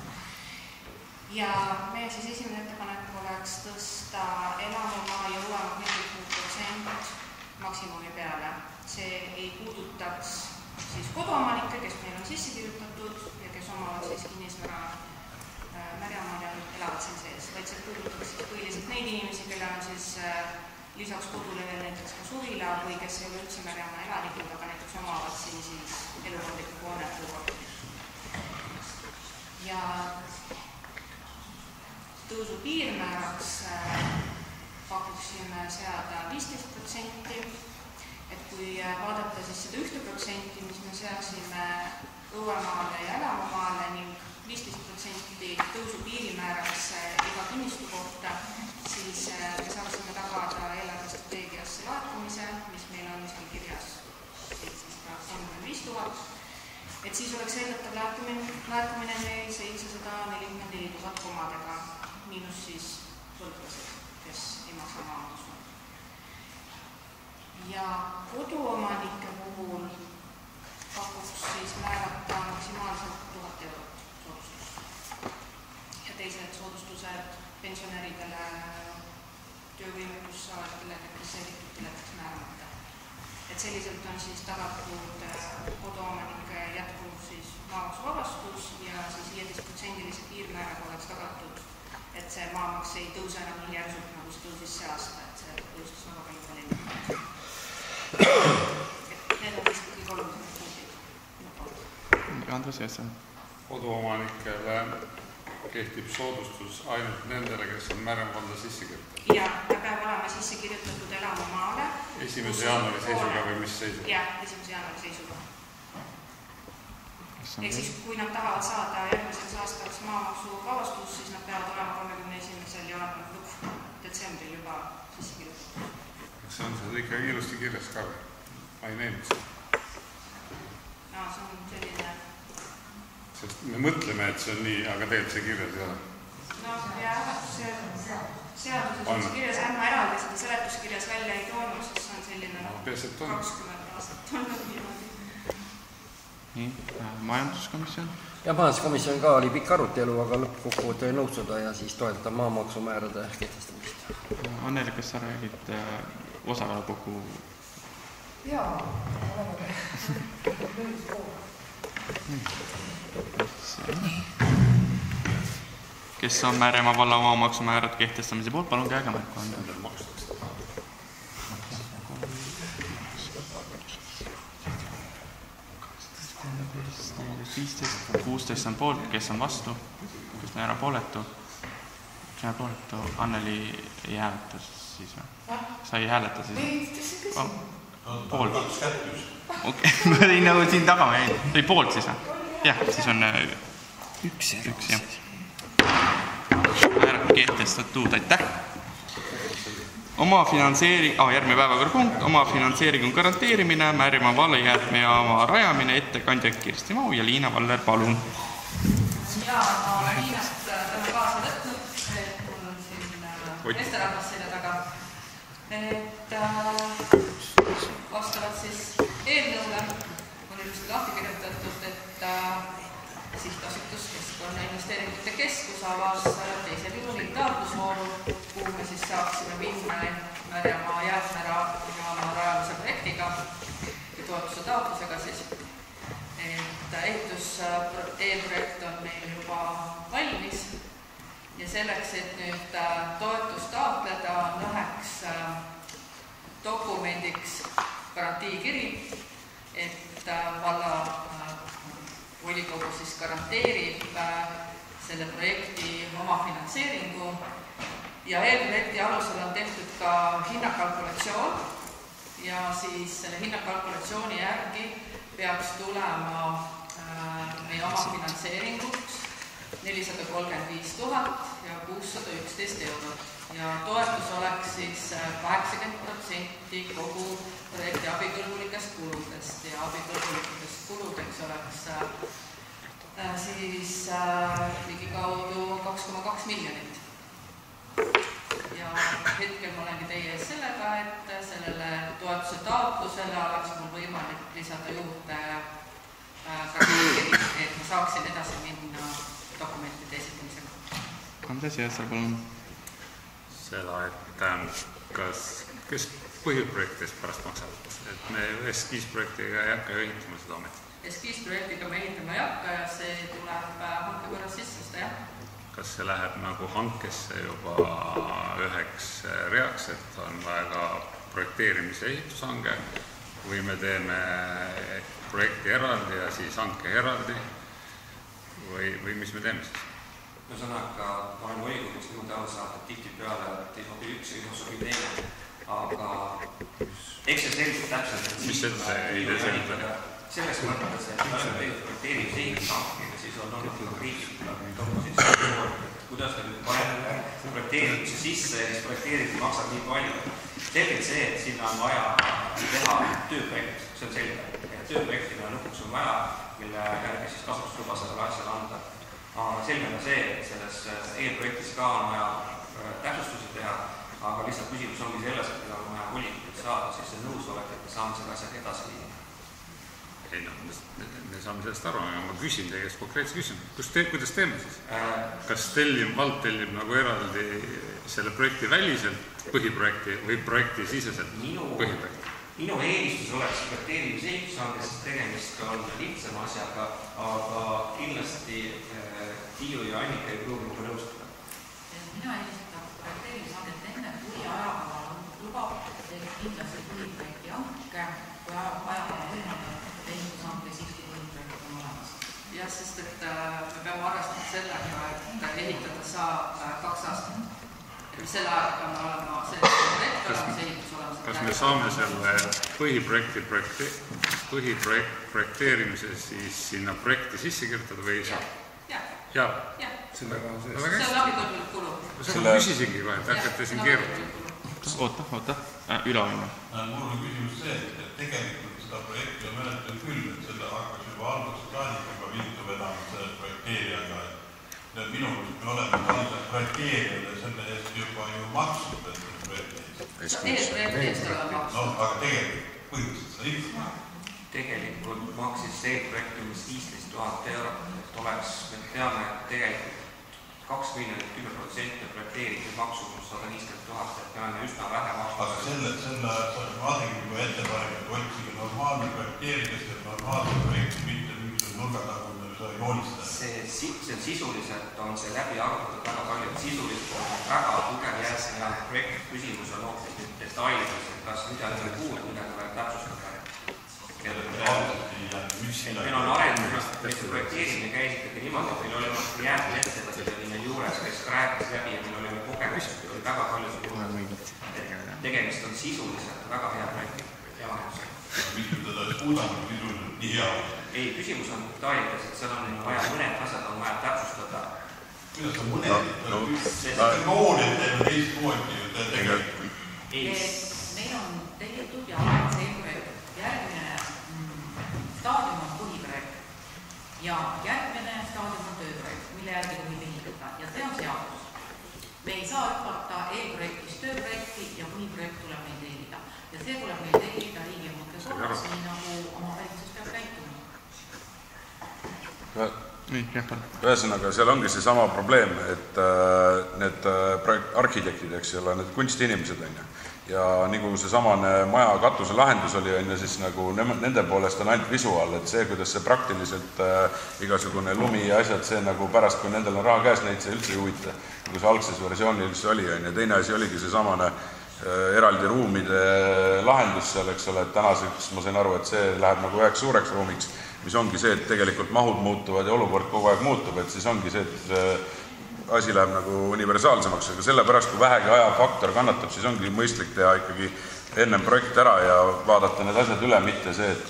Ja meie siis esimene ettepanek oleks tõsta elamumaa ja uuema 10% maksimumi peale. See ei puudutaks siis koduomanikke, kes meil on sisse kirjutatud ja kes omavad siis kinnisvara Märjamaal ja elavad siin sees, vaid see puudutaks siis põhiliselt neid inimesi, kelle on siis lisaks kodule veel näiteks ka suvila või kes ei ole üldse Märjamaa elanikud, aga näiteks omavad siin siis elukondlikku hoonet. Ja tõusu piirmääraks pakuksime seada 15%. Et kui vaadata siis seda 1%, mis me seaksime õuemaale ja elamumaale ning 15% tõusu piirimääraks iga kinnistu kohta, siis me saaksime tagada eelarvestrateegiasse laekumise, mis meil on seal kirjas 735 000. Et siis oleks eeldatav laekumine meil 744 000 komadega, miinus siis võrdlased, kes ei maksa maamaksu. Ja koduomanike puhul pakuks siis määrata maksimaalselt 1000 eurot soodustust. Ja teised soodustused pensionäridele, töövõimekus saavatele, kes jätaks määramata. et selliselt on siis tagatud koduomanike jätkuv siis maamaksuvabastus ja siis 15%-lise piirmääraga oleks tagatud, et see maamaks ei tõuse enam nii järsult, nagu see tõusis see aasta, et see tõustus väga palju lennunud. Need on vist kõik olulisemad punktid. Andres Jesse. Koduomanikele kehtib soodustus ainult nendele, kes on Märjamaa sisse kirjutatud? Ja, ta peab olema sisse kirjutatud elamumaale. 1. jaanuari seisuga või mis seisuga? Jah, 1. jaanuari seisuga. Ehk siis, kui nad tahavad saada järgmiseks aastaks maamaksuvabastust, siis nad peavad olema 31. jaanuaril detsembril juba sisse kirjutatud. See on seda ikka ilusti kirjas ka või? Ma ei näinud seda. No, see on selline... Sest me mõtleme, et see on nii, aga tegelikult see kirjas ei ole. No, jah, seaduses on see kirjas, ma eraldi seda seletuskirjas välja ei toonud, sest see on selline 20 aastat olnud niimoodi. Nii, majanduskomisjon? Ja majanduskomisjon ka oli pikk arutelu, aga lõppkokkuvõte ei nõustuda ja siis toetada maamaksumäärade kehtestamist. Anneli, kas sa räägid osakaalu kokku? Jaa, oleme nõus pool. Kes on Märjamaa valla maamaksumäärad kehtestamise poolt, palun käega märku anda. 16 on poolt, kes on vastu, kes on erapooletu. Kes on erapooletu, Anneli ei hääleta siis või? Sa ei hääleta siis? Poolt. Okei, ma tõin nagu siin taga või? Ta oli poolt siis või? Jah, siis on üks jah. Määrab kehtestatud, aitäh! Järgmine päevakorrapunkt, oma finantseeringu garanteerimine, Märjamaa vallajäätmejaama rajamine, ettekandja Kirsti Mau ja Liina Valler, palun. Jaa, ma olen Liinast täna kaasa võtnud, et mul on siin meesterahvas selja taga. Et vastavalt siis eelnõule on ilusti lahti kirjutatud, et sihtasutus Keskkonnainvesteeringute Keskus avas 2. juunil taotlusvooru, kuhu me siis saaksime minna Märjamaa jäätmejaama rajamise projektiga ja toetuse taotlusega siis. Et eelprojekt on meil juba valmis ja selleks, et nüüd toetust taotleda, on üheks dokumendiks garantiikiri, et valla volikogu siis garanteerib selle projekti omafinantseeringu ja eelprojekti alusel on tehtud ka hinnakalkulatsioon ja siis selle hinnakalkulatsiooni järgi peaks tulema meie omafinantseeringuks 435 000 ja 611 eurot ja toetus oleks siis 80% kogu projekti abikõlbulikest kuludest ja abikõlbulikest kuludeks oleks siis ligikaudu 2,2 miljonit. Ja hetkel ma olengi teie ees sellega, et sellele toetuse taotlusele oleks mul võimalik lisada juurde garantiikiri, et ma saaksin edasi minna dokumentide esitamisega. Andres Jääsar, palun. Seda, et kes põhiprojektidest pärast maksavad, et me eskiisprojektiga ei hakka ehitama seda ametit. Eskiisprojektiga me ehitama ei hakka ja see tuleb hanke korras sisse, seda jah. Kas see läheb nagu hankesse juba üheks reaks, et on vaja ka projekteerimise ehitushange või me teeme projekti eraldi ja siis hanke eraldi või mis me teeme siis? Ühesõnaga, ma olen volikogus niimoodi aru saada, et tihtipeale ei sobi üks ja ei sobi teine, aga eks see sellised täpselt... Mis see ei tee sellised? Selles mõttes, et me oleme teinud projekteerimise ehitushankega, siis on olnud ka kriitika, kuidas me nüüd paneme projekteerimise sisse ja siis projekteerimise maksab nii palju. Selgelt see, et sinna on vaja teha tööprojekt, see on selge. Tööprojektile lõpuks on vaja, mille järgi siis kasutusluba sellele asjale anda. Aga selge on see, et selles eelprojektis ka on vaja täpsustusi teha, aga lihtsalt küsimus ongi selles, et kui on vaja volikogu saada, siis see nõusolek, et me saame selle asjaga edasi viia. Ei, me saame sellest aru, aga ma küsin teie käest konkreetse küsimuse. Kuidas teeme siis? Kas vald tellib nagu eraldi selle projekti väliselt põhiprojekti või projekti siseselt põhiprojekti? minu eelistus oleks projekteerimise ehitushange, sest tegemist on lihtsama asjaga, aga kindlasti Tiiu ja Annika ei pruugi minuga nõustuda. Mina eelistan projekteerimishanget enne, kui ajakava lubab, et kindlasti põhiprojekti hanke, kui ajakava võimaldab, et ehitushanke siiski põhiprojekt on olemas. Jah, sest et me peame arvestama sellega, et ehitada saab 2 aastat. Selle aega on olema selleks projekt olemas, ehitus olemas. Kas me saame selle põhiprojekt projekteerimise siis sinna projekti sisse kirjutada või ei saa? Jah. Sellega on sees. See on abikõlbulik kulu. Seda küsisingi kohe, et hakkate siin keerutada. Oota, ülehoidma. Mul on küsimus see, et tegelikult seda projekti on menetlenud küll, et seda hakkas juba algusest saadik juba viltu vedama selle projekteerijaga. Minu me oleme talle projekteerijale selle eest juba ju maksnud, et projekteerijaid. No, aga tegelikult põhjuselt seda ikka. Tegelikult maksis see projekt umbes 15 000 €, et oleks, me teame, et tegelikult 2 miljonit 10% projekteerimise maksumus 150 000, et me oleme üsna vähe maksnud. Aga selle ma tegin juba ettepanek, et otsige normaalne projekteerimist ja normaalne projekti, mitte mingisugune nurgatagune joonistada. See sisuliselt on see läbi arvatud väga palju, et sisuliselt on väga tugev jääsne projekt. Küsimus on hoopis nüüd detailides, et kas midagi on puud, midagi vaja täpsustada. Meil on arenduses, meil see projekteerimine käis ikkagi niimoodi, et meil oli jäätmeettevõtted oli meil juures, kes rääkis läbi ja meil oli kogemus, et oli väga palju tegemist on sisuliselt väga hea projekti ja lahendusega. Mis me teda suudame sisuliselt nii hea? Ei, küsimus on detailides, et seal on vaja mõned asjad on vaja täpsustada. Kuidas on mõned? See noorid teeme teist moodi ju tegelikult. Meil on tehtud ja olemas eelprojekt. Järgmine staadium on põhiprojekt ja järgmine staadium on tööprojekt, mille järgi tohib ehitada ja see on seadus. Me ei saa hüpata eelprojektist tööprojekti ja põhiprojekt tuleb meil tellida. Ja see tuleb meil tellida riigihanke korras, nii nagu omavalitsus peab käituma. Ühesõnaga, seal ongi see sama probleem, et need arhitektid, eks ole, need kunstiinimesed on ju. Ja nagu see samane maja katuse lahendus oli, on ju, siis nagu nende poolest on ainult visuaal, et see, kuidas see praktiliselt igasugune lumi ja asjad, see nagu pärast, kui nendel on raha käes, neid see üldse ei huvita, nagu see algses versioonil oli, on ju. Teine asi oligi see samane eraldi ruumide lahendus seal, eks ole, et tänaseks ma sain aru, et see läheb nagu üheks suureks ruumiks, mis ongi see, et tegelikult mahud muutuvad ja olukord kogu aeg muutub, et siis ongi see, et asi läheb nagu universaalsemaks, aga sellepärast, kui vähegi ajafaktor kannatab, siis ongi mõistlik teha ikkagi ennem projekt ära ja vaadata need asjad üle, mitte see, et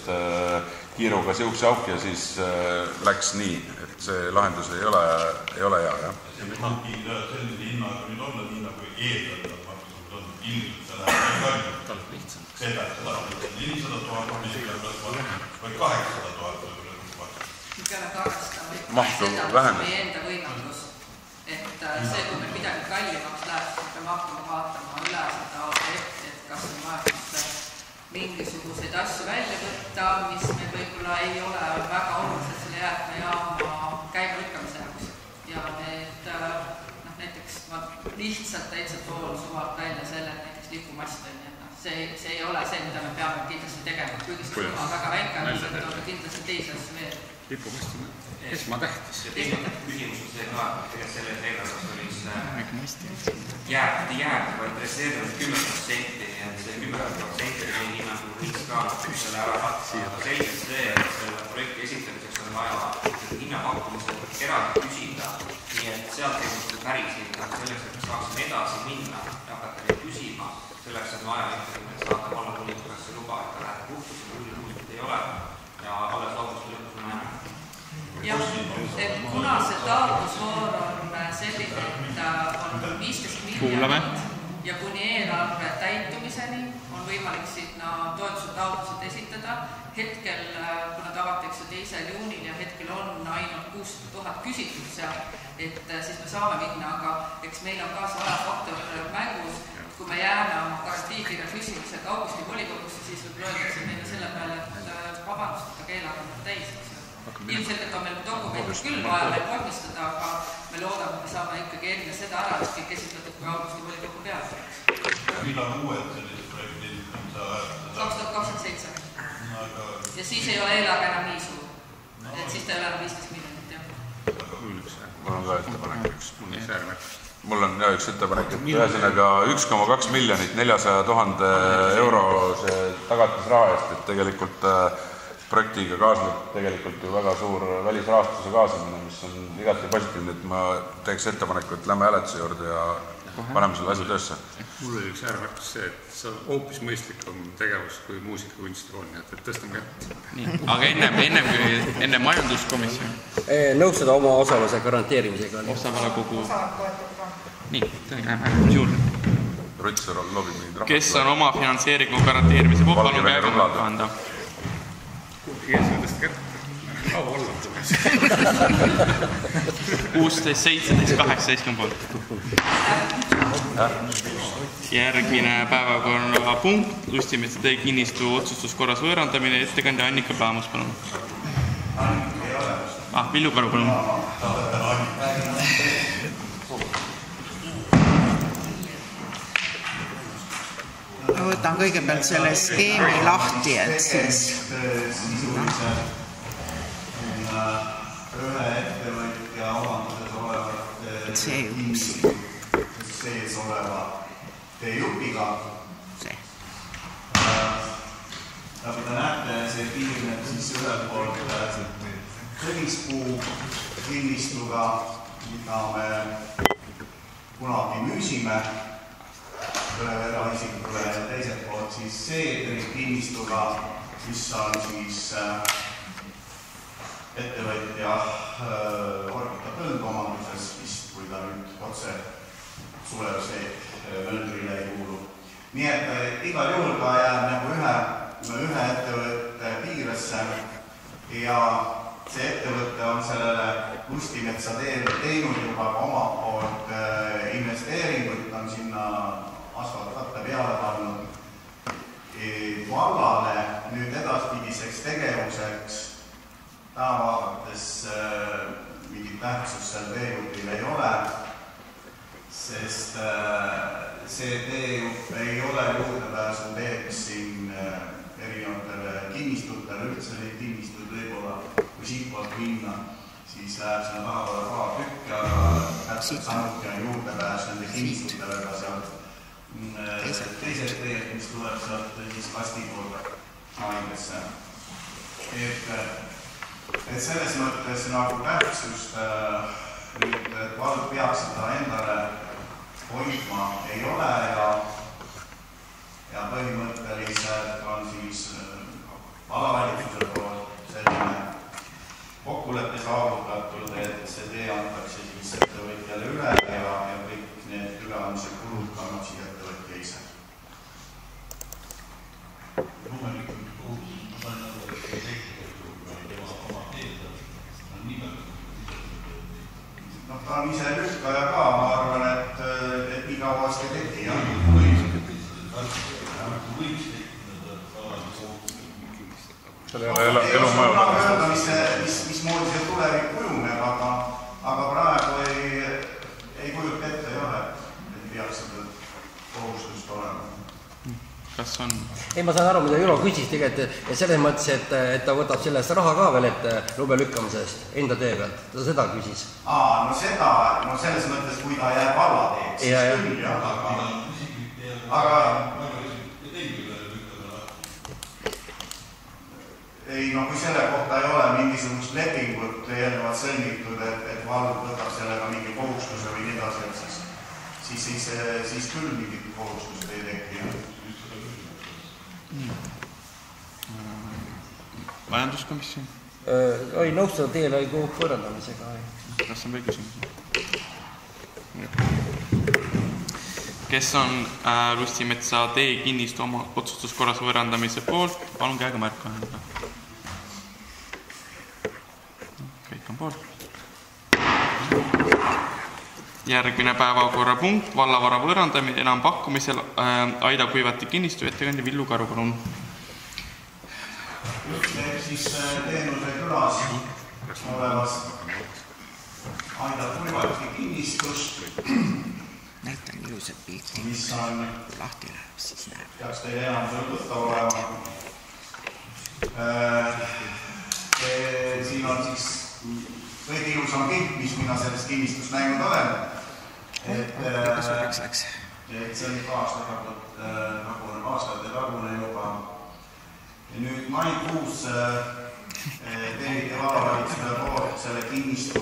kiiruga siukse auk ja siis läks nii, et see lahendus ei ole hea, jah. See ongi sellise hinnaga nüüd olla nii, nagu eeldada maksumus on, ilmselt see läheb kallim. See tähendab seda, et 400 000 või 800 000 Me peame karvestama mahtu vähendada. Meie enda võimendus, et see, kui meil midagi kallimaks läheb, siis peame hakkama vaatama üle seda objekti, et kas on vaja mingisuguseid asju välja võtta, mis meil võib-olla ei ole väga olulised selle jäätmejaama käimelükkamise jaoks. Ja need, näiteks ma lihtsalt täitsa toon suvalt välja selle, et näiteks lipumast on, see ei ole see, mida me peame kindlasti tegema, kuigi see summa on väga väike, aga kindlasti teisi asju veel. Lipumast on esmatähtis. Ja teine küsimus on see ka, et selles eelarves oli jääb vaid reservanud 10%, et see 10% meie hinnangul võiks ka selle ära katsa. Selgelt see, et selle projekti esitamiseks on vaja hinnapakkumisel eraldi küsida, nii et sealt ei mõista päris hinda, selleks, et me saaksime edasi minna ja hakata neid küsima, selleks on vaja ikkagi saada vallavolikogusse luba, et ta läheb puhtusele, huvilt ei ole ja alles augusti lõpus me näeme. Jah, et kuna see taotlusvoor on selline, et on 15 miljonit ja kuni eelarve täitumiseni on võimalik sinna toetuse taotlused esitada. Hetkel, kuna ta avatakse 2. juunil ja hetkel on ainult 600 000 küsitud seal, et siis me saame minna, aga eks meil on ka see ajafaktor mängus. Kui me jääme oma garantiikirja küsimisega augusti volikogusse, siis võib löödakse meile selle peale, et vabandust, aga eelarve on täis. Ilmselgelt on meil dokumendid küll vaja meil vormistada, aga me loodame, et me saame ikkagi enne seda ära, et kõik esitatud kui augusti volikogu peale. Millal uued sellised projektid 2027. Ja siis ei ole eelarve enam nii suur. Et siis ta ei ole enam 15 miljonit, jah. Mul on ka ettepanek üks. Mul on üks ettepanek, et ühesõnaga 1,2 miljonit 400 000 euro see tagatisraha eest, et tegelikult projektiga kaasneb tegelikult ju väga suur välisrahastuse kaasamine, mis on igati positiivne, et ma teeks ettepaneku, et lähme hääletuse juurde ja paneme selle asja töösse. Mul oli üks äärmärkus see, et see on hoopis mõistlikum tegevus kui muusikakunstikool, nii et tõstame kätt. Aga enne majanduskomisjon. Nõustada oma osaluse garanteerimisega. Osavala kogu. Nii, läheme juurde. Rütser on lobib mingid rahvas. Kes on oma finantseeringu garanteerimise poolt, palun käega märku anda. Kes on tõsta kätt? Kaua olla. 16, 17, 18 poolt. Järgmine päevakorra punkt, Lustimetsa tee kinnistu otsustuskorras võõrandamine, ettekandja Annika Plaamus, palun. Villu Karu, palun. Ma võtan kõigepealt selle skeemi lahti, et siis... Ühe ettevõtja omanduses olevate sees oleva teejupiga. Nagu te näete, see piirneb siis ühelt poolt Tõnispuu kinnistuga, mida me kunagi müüsime ühele eraisikule ja teiselt poolt siis Seedri kinnistuga, mis on siis ettevõtja Orgita Põldomanduses vist, kui ta nüüd otse Sulev Seed möödrile ei kuulu. Nii et igal juhul ta jääb nagu ühe ettevõtte piiresse ja see ettevõte on sellele Lustimetsa teele teinud juba oma poolt investeeringuid, on sinna asfaltkatte peale pannud. Vallale nüüd edaspidiseks tegevuseks vaadates mingit tähtsust seal teejuppil ei ole, sest see teejupp ei ole juurdepääsu teeks siin erinevatele kinnistutele, üldse neid kinnistuid võib-olla, kui siitpoolt minna, siis läheb sinna tahavara paar tükki, aga täpselt samuti on juurdepääs nende kinnistutele ka sealt teised teed, mis tuleb sealt siis kasti poolt haigesse. Et selles mõttes nagu tähtsust nüüd vald peaks seda endale hoidma ei ole ja põhimõtteliselt on siis vallavalitsuse poolt selline kokkuleppe saavutatud, et see tee antakse siis ettevõtjale üle ja kõik need üleandmise kulud kannab siis ettevõtja ise. Loomulikult kohustus, ma sain aru, et ei tehtud. Ta on ise lükkaja ka, ma arvan, et nii kaua see tegi. Seal ei ole elumaju. Ma öelda, mismoodi see tulevik kujuneb, aga praegu ei kujuta ette ei ole, et peaks seda kohustust olema. Kas on? Ei, ma saan aru, mida Ülo küsis tegelikult ja selles mõttes, et ta võtab sellest raha ka veel ette lube lükkamisest enda tee pealt. Ta seda küsis. No selles mõttes, kui ta jääb valla teeks, siis küll, aga ei, kui selle kohta ei ole mingisugust lepingut eelnevalt sõlmitud, et vald võtab sellega mingi kohustuse või nii edasi, siis küll mingit kohustust ei teki. Majanduskomisjon? Ei nõustada teelõigu võõrandamisega. Kas on veel küsimusi? Kes on Lustimetsa tee kinnistu oma otsustuskorras võõrandamise poolt? Palun käega märku anda. Kõik on poolt. Järgmine päevakorrapunkt, vallavara võõrandamine enam pakkumisel Aida Kuivati kinnistu ettekandja Villu Karu, palun. Siis teenuse külas olevast Aida Kuivati kinnistust ilusad pilti. Mis on lahti läheb, siis näeb. Peaks teile enamusel võtta olema. Siin on siis kõige ilusam pilt, mis mina sellest kinnistust näinud olen. Et see on aastate tagune juba. Ja nüüd maikuus telliti vallavalitsuse poolt selle kinnistu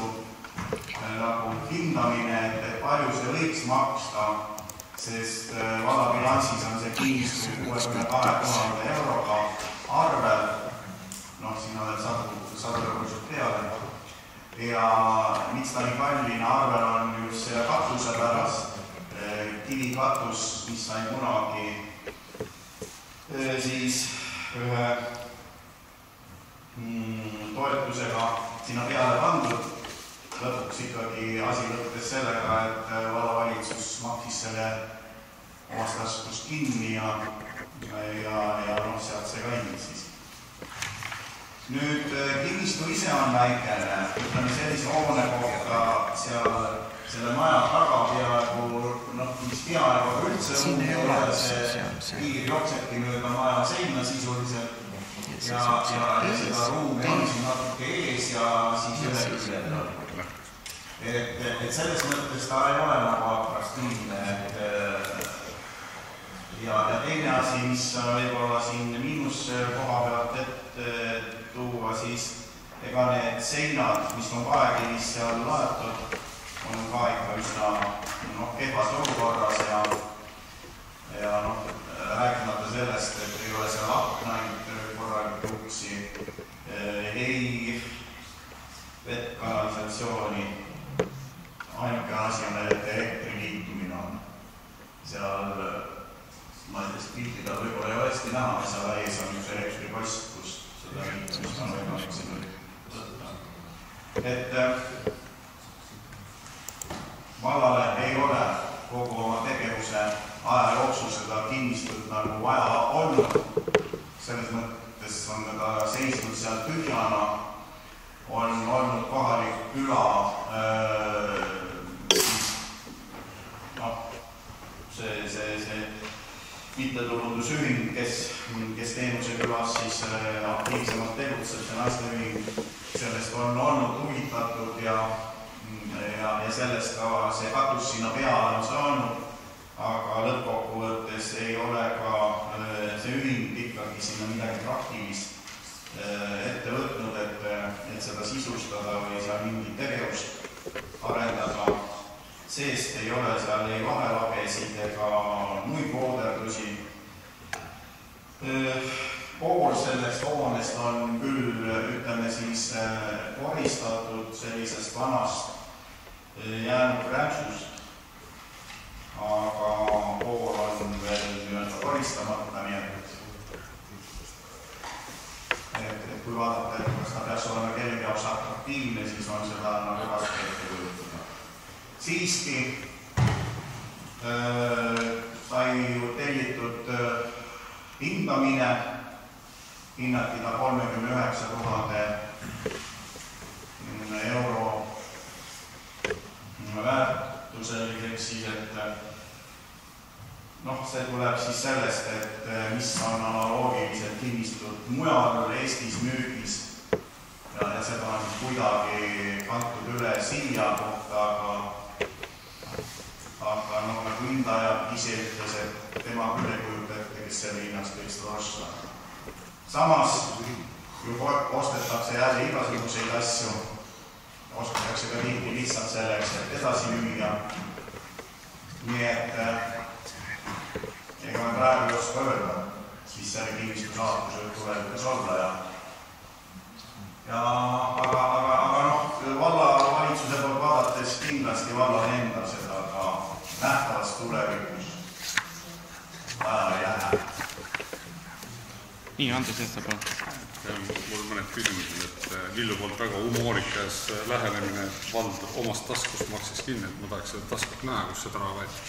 nagu hindamine, et palju see võiks maksta, sest vallabilansis on see kinnistu 62 000 euroga arvel, siin on veel 100 eurosed peale. Ja miks ta nii kallina arvel on just selle katuse pärast, kivikatus, mis sai kunagi siis ühe toetusega sinna peale pandud. Lõpuks ikkagi asi lõppes sellega, et vallavalitsus maksis selle omast taskust kinni ja sealt see kandis siis. Nüüd kinnistu ise on väikene, ütleme sellise hoone kohta seal selle maja taga peaaegu üldse ruumi ei ole, see piir jooksebki mööda maja seina sisuliselt ja seda ruumi on siin natuke ees ja siis üle küljel. Et selles mõttes ta ei ole nagu atraktiivne. Ja teine asi, mis võib-olla siin miinus koha pealt ette tuua, siis ega need seinad, mis on kaekivis seal laetud, on ka ikka üsna kehvas olukorras ja rääkimata sellest, et ei ole seal aknaid korralikult uksi, ei vett, kanalisatsiooni. Ainuke asi on, et elektri liitumine on. Seal, ma ei tea, piltida võib-olla ei ole hästi näha, seal ees on üks elektripost, kus seda liitumist on võimalik siin võtta. Et vallale ei ole kogu oma tegevuse aja jooksul seda kinnistut nagu vaja olnud. Selles mõttes on teda seisnud seal tühjana, on olnud kohalik küla see mittetulundusühing, kes teenuse külas siis aktiivsemalt tegutseb, see naisteühing, sellest on olnud huvitatud ja sellest ka see katus sinna peale on saanud, aga lõppkokkuvõttes ei ole ka see ühing ikkagi sinna midagi praktilist ette võtnud, et seda sisustada või seal mingit tegevust arendada. Seest ei ole seal ei vahelagesid ega muid vooderdusi. Pool sellest hoonest on küll, ütleme siis, koristatud sellisest vanast jäänud rämpsust, aga pool on veel koristamata, nii et kui vaadata, et kas ta peaks olema kellegi jaoks atraktiivne, siis on seda nagu raske ette kujutada. Siiski sai ju tellitud hindamine, hinnati ta 39 000 euro väärtuseliseks siis, et see tuleb siis sellest, et mis on analoogiliselt kinnistud mujal Eestis müügis ja seda on siis kuidagi kantud üle siia kohta, aga nagu hindaja ise ütles, et tema küll ei kujuta ette, kes selle hinnast võiks osta. Samas ju ostetakse jälle igasuguseid asju, ostetakse ka tihti lihtsalt selleks, et edasi müüa. Nii et ega me praegu ei oska öelda, siis selle kinnistu saatus võib tulevikus olla aga vallavalitsuse poolt vaadates kindlasti vallal endal seda ka nähtavas tulevikus vaja ei lähe. Nii, Andres Esta-Pall. Mul mõned küsimused, et Villu poolt väga humoorikas lähenemine, et vald omast taskust maksis kinni, et ma tahaks seda taskut näha, kus see raha võeti.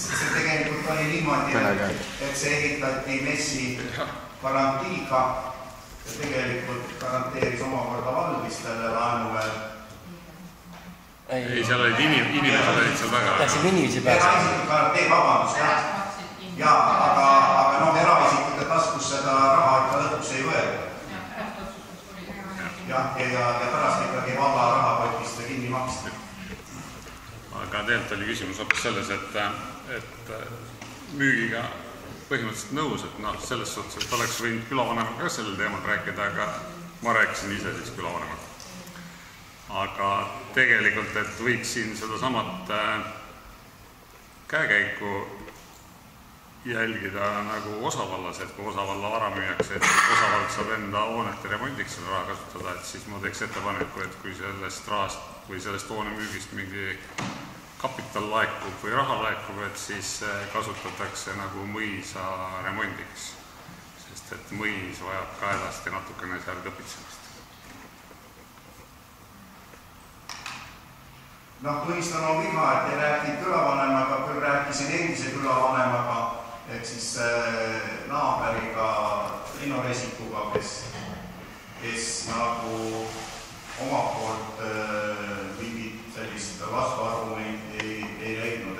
See tegelikult oli niimoodi, et see ehitati MES-i garantiiga ja tegelikult garanteeris omakorda vald vist selle laenu veel Ei, seal olid inimesed olid seal väga. Tahtsin inimesi pääseda. Eraisikud tee vabandust, jah, aga eraisikute taskus seda raha ikka lõpuks ei võeta. Ja pärast ikkagi valla rahapotist ja kinni maksta. Aga tegelikult oli küsimus hoopis selles, et müügiga põhimõtteliselt nõus, et selles suhtes, et oleks võinud külavanemaga ka sellel teemal rääkida, aga ma rääkisin ise siis külavanemaga. Aga tegelikult, et võiks siin seda samat käekäiku jälgida nagu osavallas, et kui osavalla vara müüakse, et osavald saab enda hoonete remondiks selle raha kasutada, et siis ma teeks ettepaneku, et kui sellest rahast või sellest hoone müügist mingi kapital laekub või raha laekub, et siis kasutatakse nagu mõisa remondiks, sest et mõis vajab ka hädasti natukene seal kõpitsemist. Mõistan on viga, et ei rääkinud külavanemaga, küll rääkisin endise külavanemaga, ehk siis naaberiga, Enno Resikuga, kes nagu omalt poolt mingit sellist vastuargumenti ei leidnud,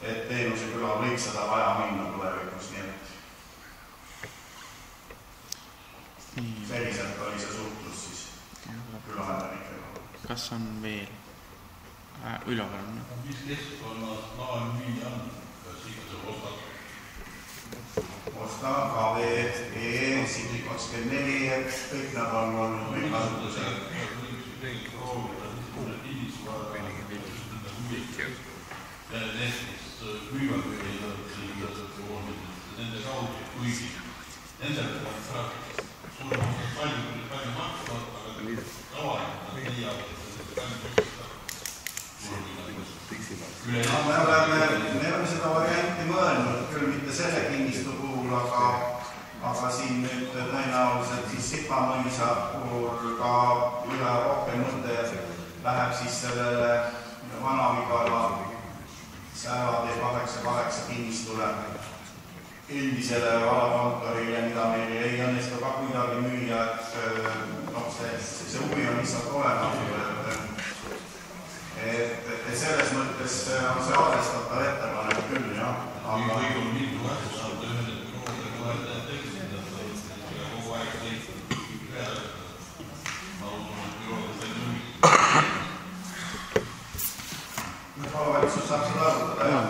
et teenuse küla võiks seda vaja minna tulevikus, nii et selliselt oli see suhtlus siis külavanemanikega. Kas on veel üleval? Mis keskkonnas maa müüa on? Kas ikka ostad? Ostan KV, Sigli 24, et kõik nad on olnud meil kasutusel. Ja need, kes müüvad või nende kaudu, kuigi nendel on suuremalt palju maksu, aga tavaliselt nad leiavad, et Me oleme seda varianti mõelnud, küll mitte selle kinnistu puhul, aga siin nüüd tõenäoliselt siis Sipa mõisa puhul ka üle rohkem mõte läheb siis sellele Vana-Vigala Säälade 88 kinnistule endisele valakontorile, mida meil ei õnnestu ka kuidagi müüa, et see huvi on lihtsalt olematu. Et selles mõttes on see arvestatav ettepanek küll, jah. Aga kõik on mitu asja saanud ühele büroodega teksida, ja kogu aeg kõik ühele. Ma usun, et büroodega veel müüa. Valitsus saab seda arutada, jah.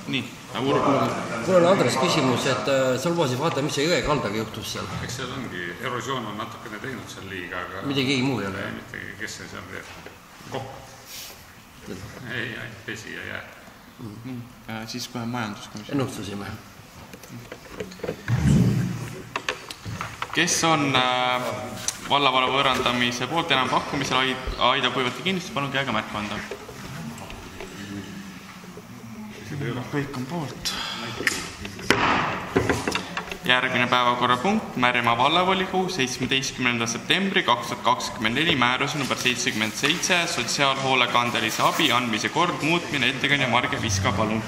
Nii, mul on Andres küsimus, et sa lubasid vaata, mis see jõe kaldaga juhtus seal? Eks seal ongi, erosioon on natukene teinud seal liiga, aga... Mitte keegi muu ei ole? Mitte keegi, kes see seal teeb? Kopp. Ei, vesi ja jää. Siis kohe majanduskomisjon. Ennustusime. Kes on vallavara võõrandamise poolt enam pakkumisel Aida Puivati kindlustus, palun käega märku anda. Kõik on poolt. Järgmine päevakorrapunkt, Märjamaa vallavolikogu 17. septembri 2024 määruse number 77 sotsiaalhoolekandelise abi andmise kord muutmine, ettekandja Marge Viska, palun.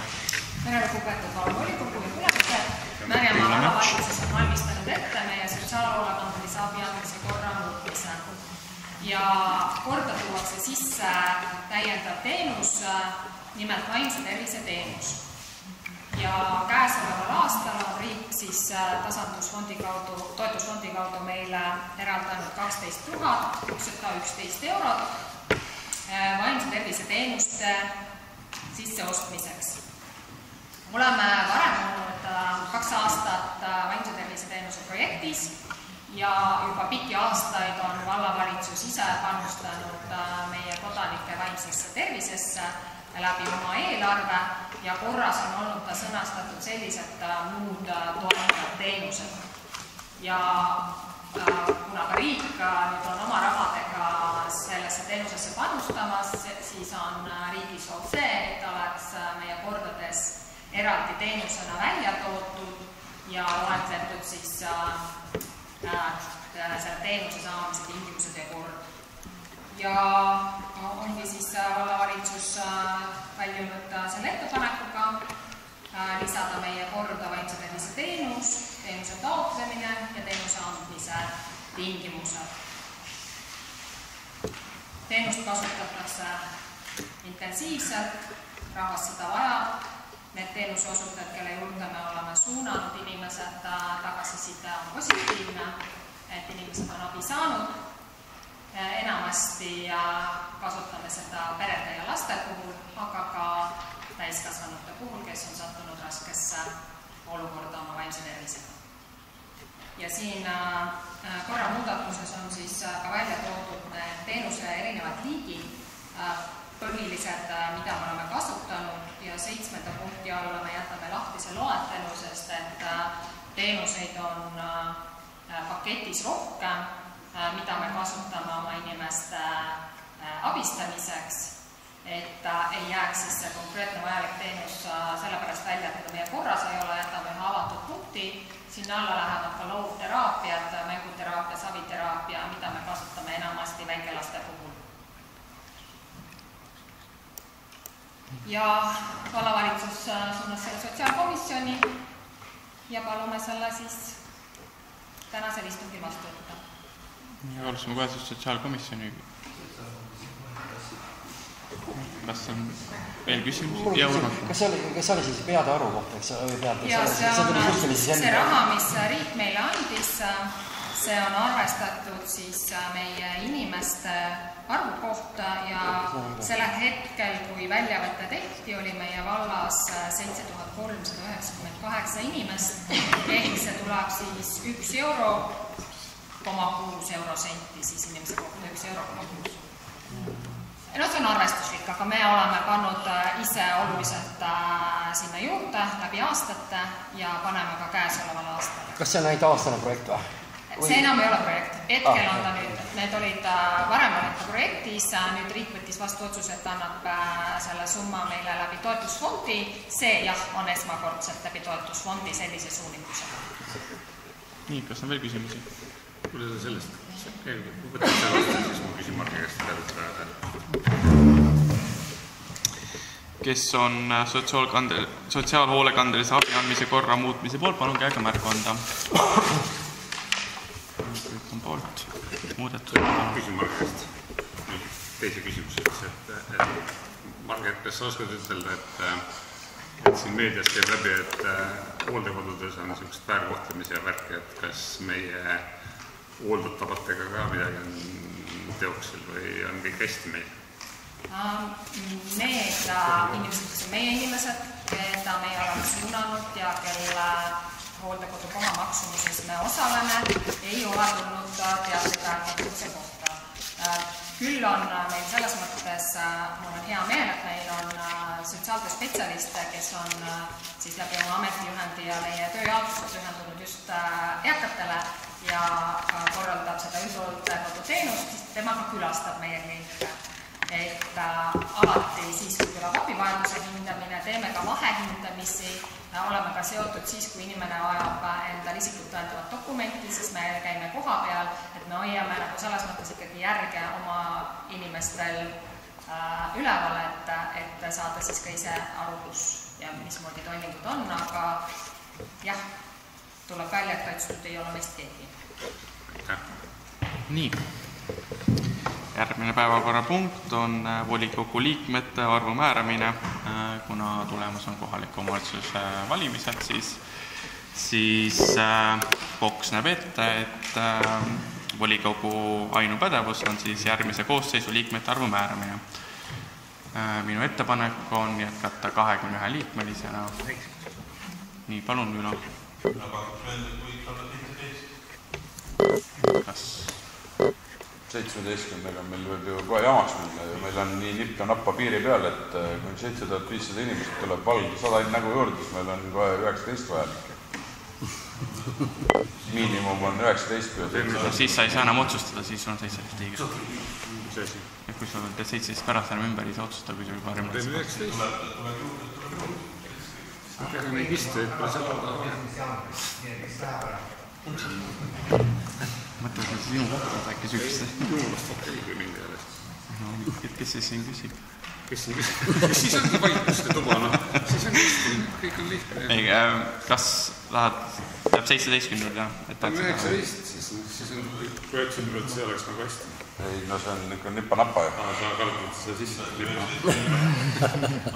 Tere lugupeetud vallavolikogu ja kuulamised. Märjamaa vallavalitsus on valmistanud ette meie sotsiaalhoolekandelise abi andmise korra muutmise. Ja korda tuuakse sisse täiendav teenus, nimelt vaimse tervise teenus. Ja käesoleval aastal on riik siis tasandusfondi kaudu, toetusfondi kaudu meile eraldanud 12 111 eurot vaimse tervise teenuste sisseostmiseks. Oleme varem olnud 2 aastat vaimse tervise teenuse projektis ja juba pikki aastaid on vallavalitsus ise panustanud meie kodanike vaimsesse tervisesse läbi oma eelarve ja korras on olnud ta sõnastatud sellised muud toetavad teenused. Ja kuna ka riik nüüd on oma rahadega sellesse teenusesse panustamas, siis on riigi soov see, et oleks meie kordades eraldi teenusena välja tootud ja loetletud siis selle teenuse saamise tingimused ja kord. Ja ongi siis vallavalitsus väljunud selle ettepanekuga lisada meie korda vaimse tervise teenus, teenuse taotlemine ja teenuse andmise tingimused. teenust kasutatakse intensiivselt, rahvas seda vajab, need teenuseosutajad, kelle juurde me oleme suunanud inimesed, tagasiside on positiivne, et inimesed on abi saanud. Enamasti kasutame seda perede ja laste puhul, aga ka täiskasvanute puhul, kes on sattunud raskesse olukorda oma vaimse tervisega. Ja siin korra muudatuses on siis ka välja toodud need teenuse erinevad liigid, põhilised, mida me oleme kasutanud ja 7. punkti alla me jätame lahtise loetelu, sest et teenuseid on paketis rohkem, mida me kasutame oma inimeste abistamiseks, et ei jääks siis see konkreetne vajalik teenus sellepärast välja, et meie korras ei ole, jätame ühe avatud punkti, sinna alla lähevad ka loovteraapiad, mänguteraapia, saviteraapia, mida me kasutame enamasti väikelaste puhul. Ja vallavalitsus suunas selle sotsiaalkomisjoni ja palume selle siis tänasel istungil vastu võtta. Ja alusime kohe siis sotsiaalkomisjoni. Kas on veel küsimusi? Kas see oli siis peade arvu kohta? Ja see raha, mis riik meile andis, see on arvestatud siis meie inimeste arvu kohta ja sellel hetkel, kui väljavõtte tehti, oli meie vallas 7398 inimest, ehk see tuleb siis 1 euro, 6 eurosenti siis inimese kohta, 1 euro 6. No see on arvestuslik, aga me oleme pannud ise oluliselt sinna juurde läbi aastate ja paneme ka käesoleval aastal. Kas see on ainult aastane projekt või? See enam ei ole projekt. Hetkel on ta nüüd, need olid varem olid projektis, nüüd riik võttis vastu otsuse, et annab selle summa meile läbi toetusfondi. See jah, on esmakordselt läbi toetusfondi sellise suunikusega. Nii, kas on veel küsimusi? Kuule sa sellest, võtad see vastu, siis ma küsin Margi käest teada. Kes on sotsiaalhoolekandelise abi andmise korra muutmise poolt, palun käega märku anda. Kõik on poolt. Muudetud. Küsin Margi käest. Teise küsimuseks, et Margi, kas sa oskad ütelda, et siin meedias käib läbi, et hooldekodudes on niisugust väärkohtlemise ja värki, et kas meie hooldatavatega ka midagi on teoksel või on kõik hästi meil? Need inimesed, kes on meie inimesed, keda meie oleme suunanud ja kelle hooldekodu koha maksumuses me osaleme, ei ole tulnud teatud väärkohtlemise kohta. Küll on meil selles mõttes, mul on hea meel, et meil on sotsiaaltöö spetsialiste, kes on siis läbi oma ametijuhendi ja meie tööjaotused ühendunud just eakatele ja korraldab seda üldhooldekodu teenust, siis temaga külastab meie kliente. Et alati siis, kui tuleb abivajaduse hindamine, teeme ka vahehindamisi, oleme ka seotud siis, kui inimene vajab endal isikut tõendavat dokumenti, siis me käime koha peal, et me hoiame nagu selles mõttes ikkagi järge oma inimestel üleval, et saada siis ka ise aru, kus ja mismoodi toimingud on, aga jah, tuleb välja, et kaitstud ei ole meist keegi. Nii. Järgmine päevakorrapunkt on volikogu liikmete arvu määramine, kuna tulemus on kohaliku omavalitsuse valimised, siis boks näeb ette, et volikogu ainupädevus on siis järgmise koosseisu liikmete arvu määramine. Minu ettepanek on jätkata 21 liikmelisena. Nii, palun, Ülo. Kas 17-ga meil võib ju kohe jamaks minna ja meil on nii nipp ja nappa piiri peal, et kui 7500 inimesed tuleb valge 100 nägu juurde, siis meil on kohe 19 vajalik. Miinimum on 19. Siis sa ei saa enam otsustada, siis on 17 liiget. Ja kui sa teed 17 pärast enam ümber, ei saa otsustada, kui sul parim on. 19. Aga me ei vist võib mõtled, et sinu kohta äkki sükste. Jumalast okei, kui mingi järjest. No, kes siis siin küsib? Kes siin küsib? Siis ongi vaikuste tuba, noh. Siis on lihtne, kõik on lihtne. Ei, kas läheb 17 juurde? 19, siis on, kui 9 pealt see oleks nagu hästi. Ei, no see on ikka nipa-napa ju. Sa kasutad seda sisse nipa.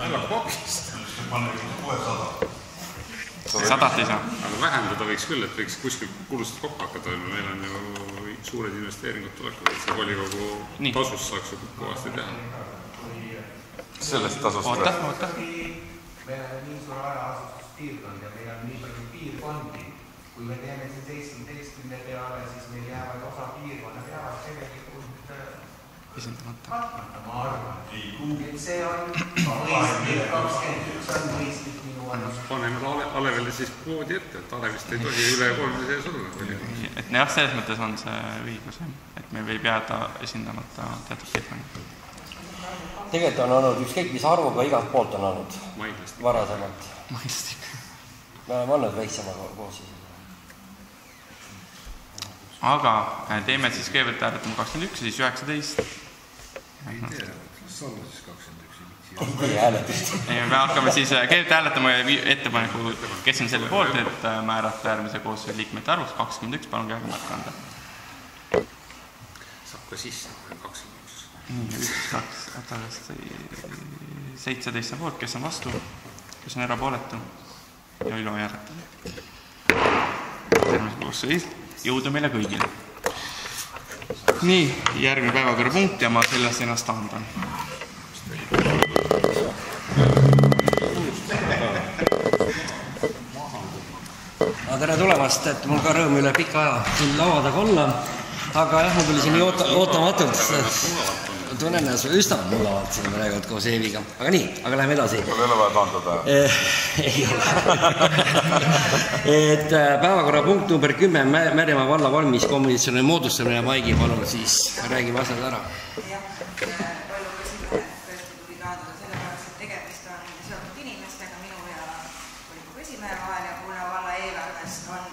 Ära kokist. Pane 600. 100 ei saa. Aga vähendada võiks küll, et võiks kuskil kulustada kokku hakata. Meil on ju suured investeeringud tulekul, et see volikogu tasust saaks ju kõvasti teha. Sellest tasust oota. Meil on nii suur hajaasustus-piirkond ja meil on nii palju piirkondi. Kui me teeme siin 17 peale, siis meil jäävad osa piirkonnad jäävad tegelikult katmata, ma arvan. Et see on mõistlik, 21 on mõistlik minu arust. Paneme Alevele siis kvoodi ette, et Alevist ei tohi üle 3 sees olla. Et jah, selles mõttes on see õigus, et me võib jääda esindamata teatud piirkonnad. Tegelikult on olnud ükskõik mis arvuga, igalt poolt on olnud varasemalt. Maistik. Me oleme olnud väiksema koos. Aga teeme siis kõigepealt hääletame 21 ja siis 19. Ei tea, las olla siis 21. Ei hääletust. Me hakkame siis kõigepealt hääletama ettepaneku, kes on selle poolt, et määrata järgmise koosseisu liikmete arvus 21, palun käega märk anda. Saab ka sisse 21. Nii, 1, 2, 17 poolt, kes on vastu, kes on erapooletu ja Ülo hääletab. Järgmise koosseisu. Jõudu meile kõigile. Nii, järgmine päevakorrapunkt ja ma sellest ennast taandan. Tere tulemast, et mul ka rõõm üle pika aja siin laua taga olla. Aga jah, mul tuli siin nii ootamatult. Tunnen ennast üsna mugavalt siin praegu koos Eeviga. Aga nii, aga läheme edasi. Sul ei ole vaja taandada? Ei ole. Et päevakorrapunkt number 10, Märjamaa valla valimiskomisjoni moodustamine. Maigi, palun siis räägime asjad ära. Jah, palju esimehe tõesti tuli taandada sellepärast, et tegemist on seotud inimestega minu ja volikogu esimehe vahel ja kuna valla eelarvest on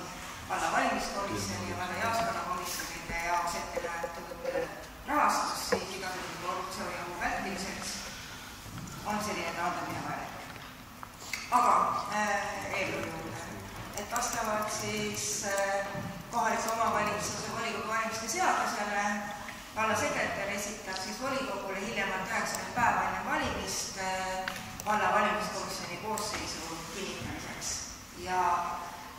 valla valimiskomisjoni ja valla jaoskonnakomisjonide jaoks ette nähtud rahastus, siis igasuguse korruptsiooni vältimiseks on selline taandamine vajalik. Aga eelnõu juurde, et vastavalt siis kohaliku omavalitsuse volikogu valimiste seadusele vallasekretär esitab siis volikogule hiljemalt 90 päeva enne valimist valla valimiskomisjoni koosseisu kinnitamiseks. Ja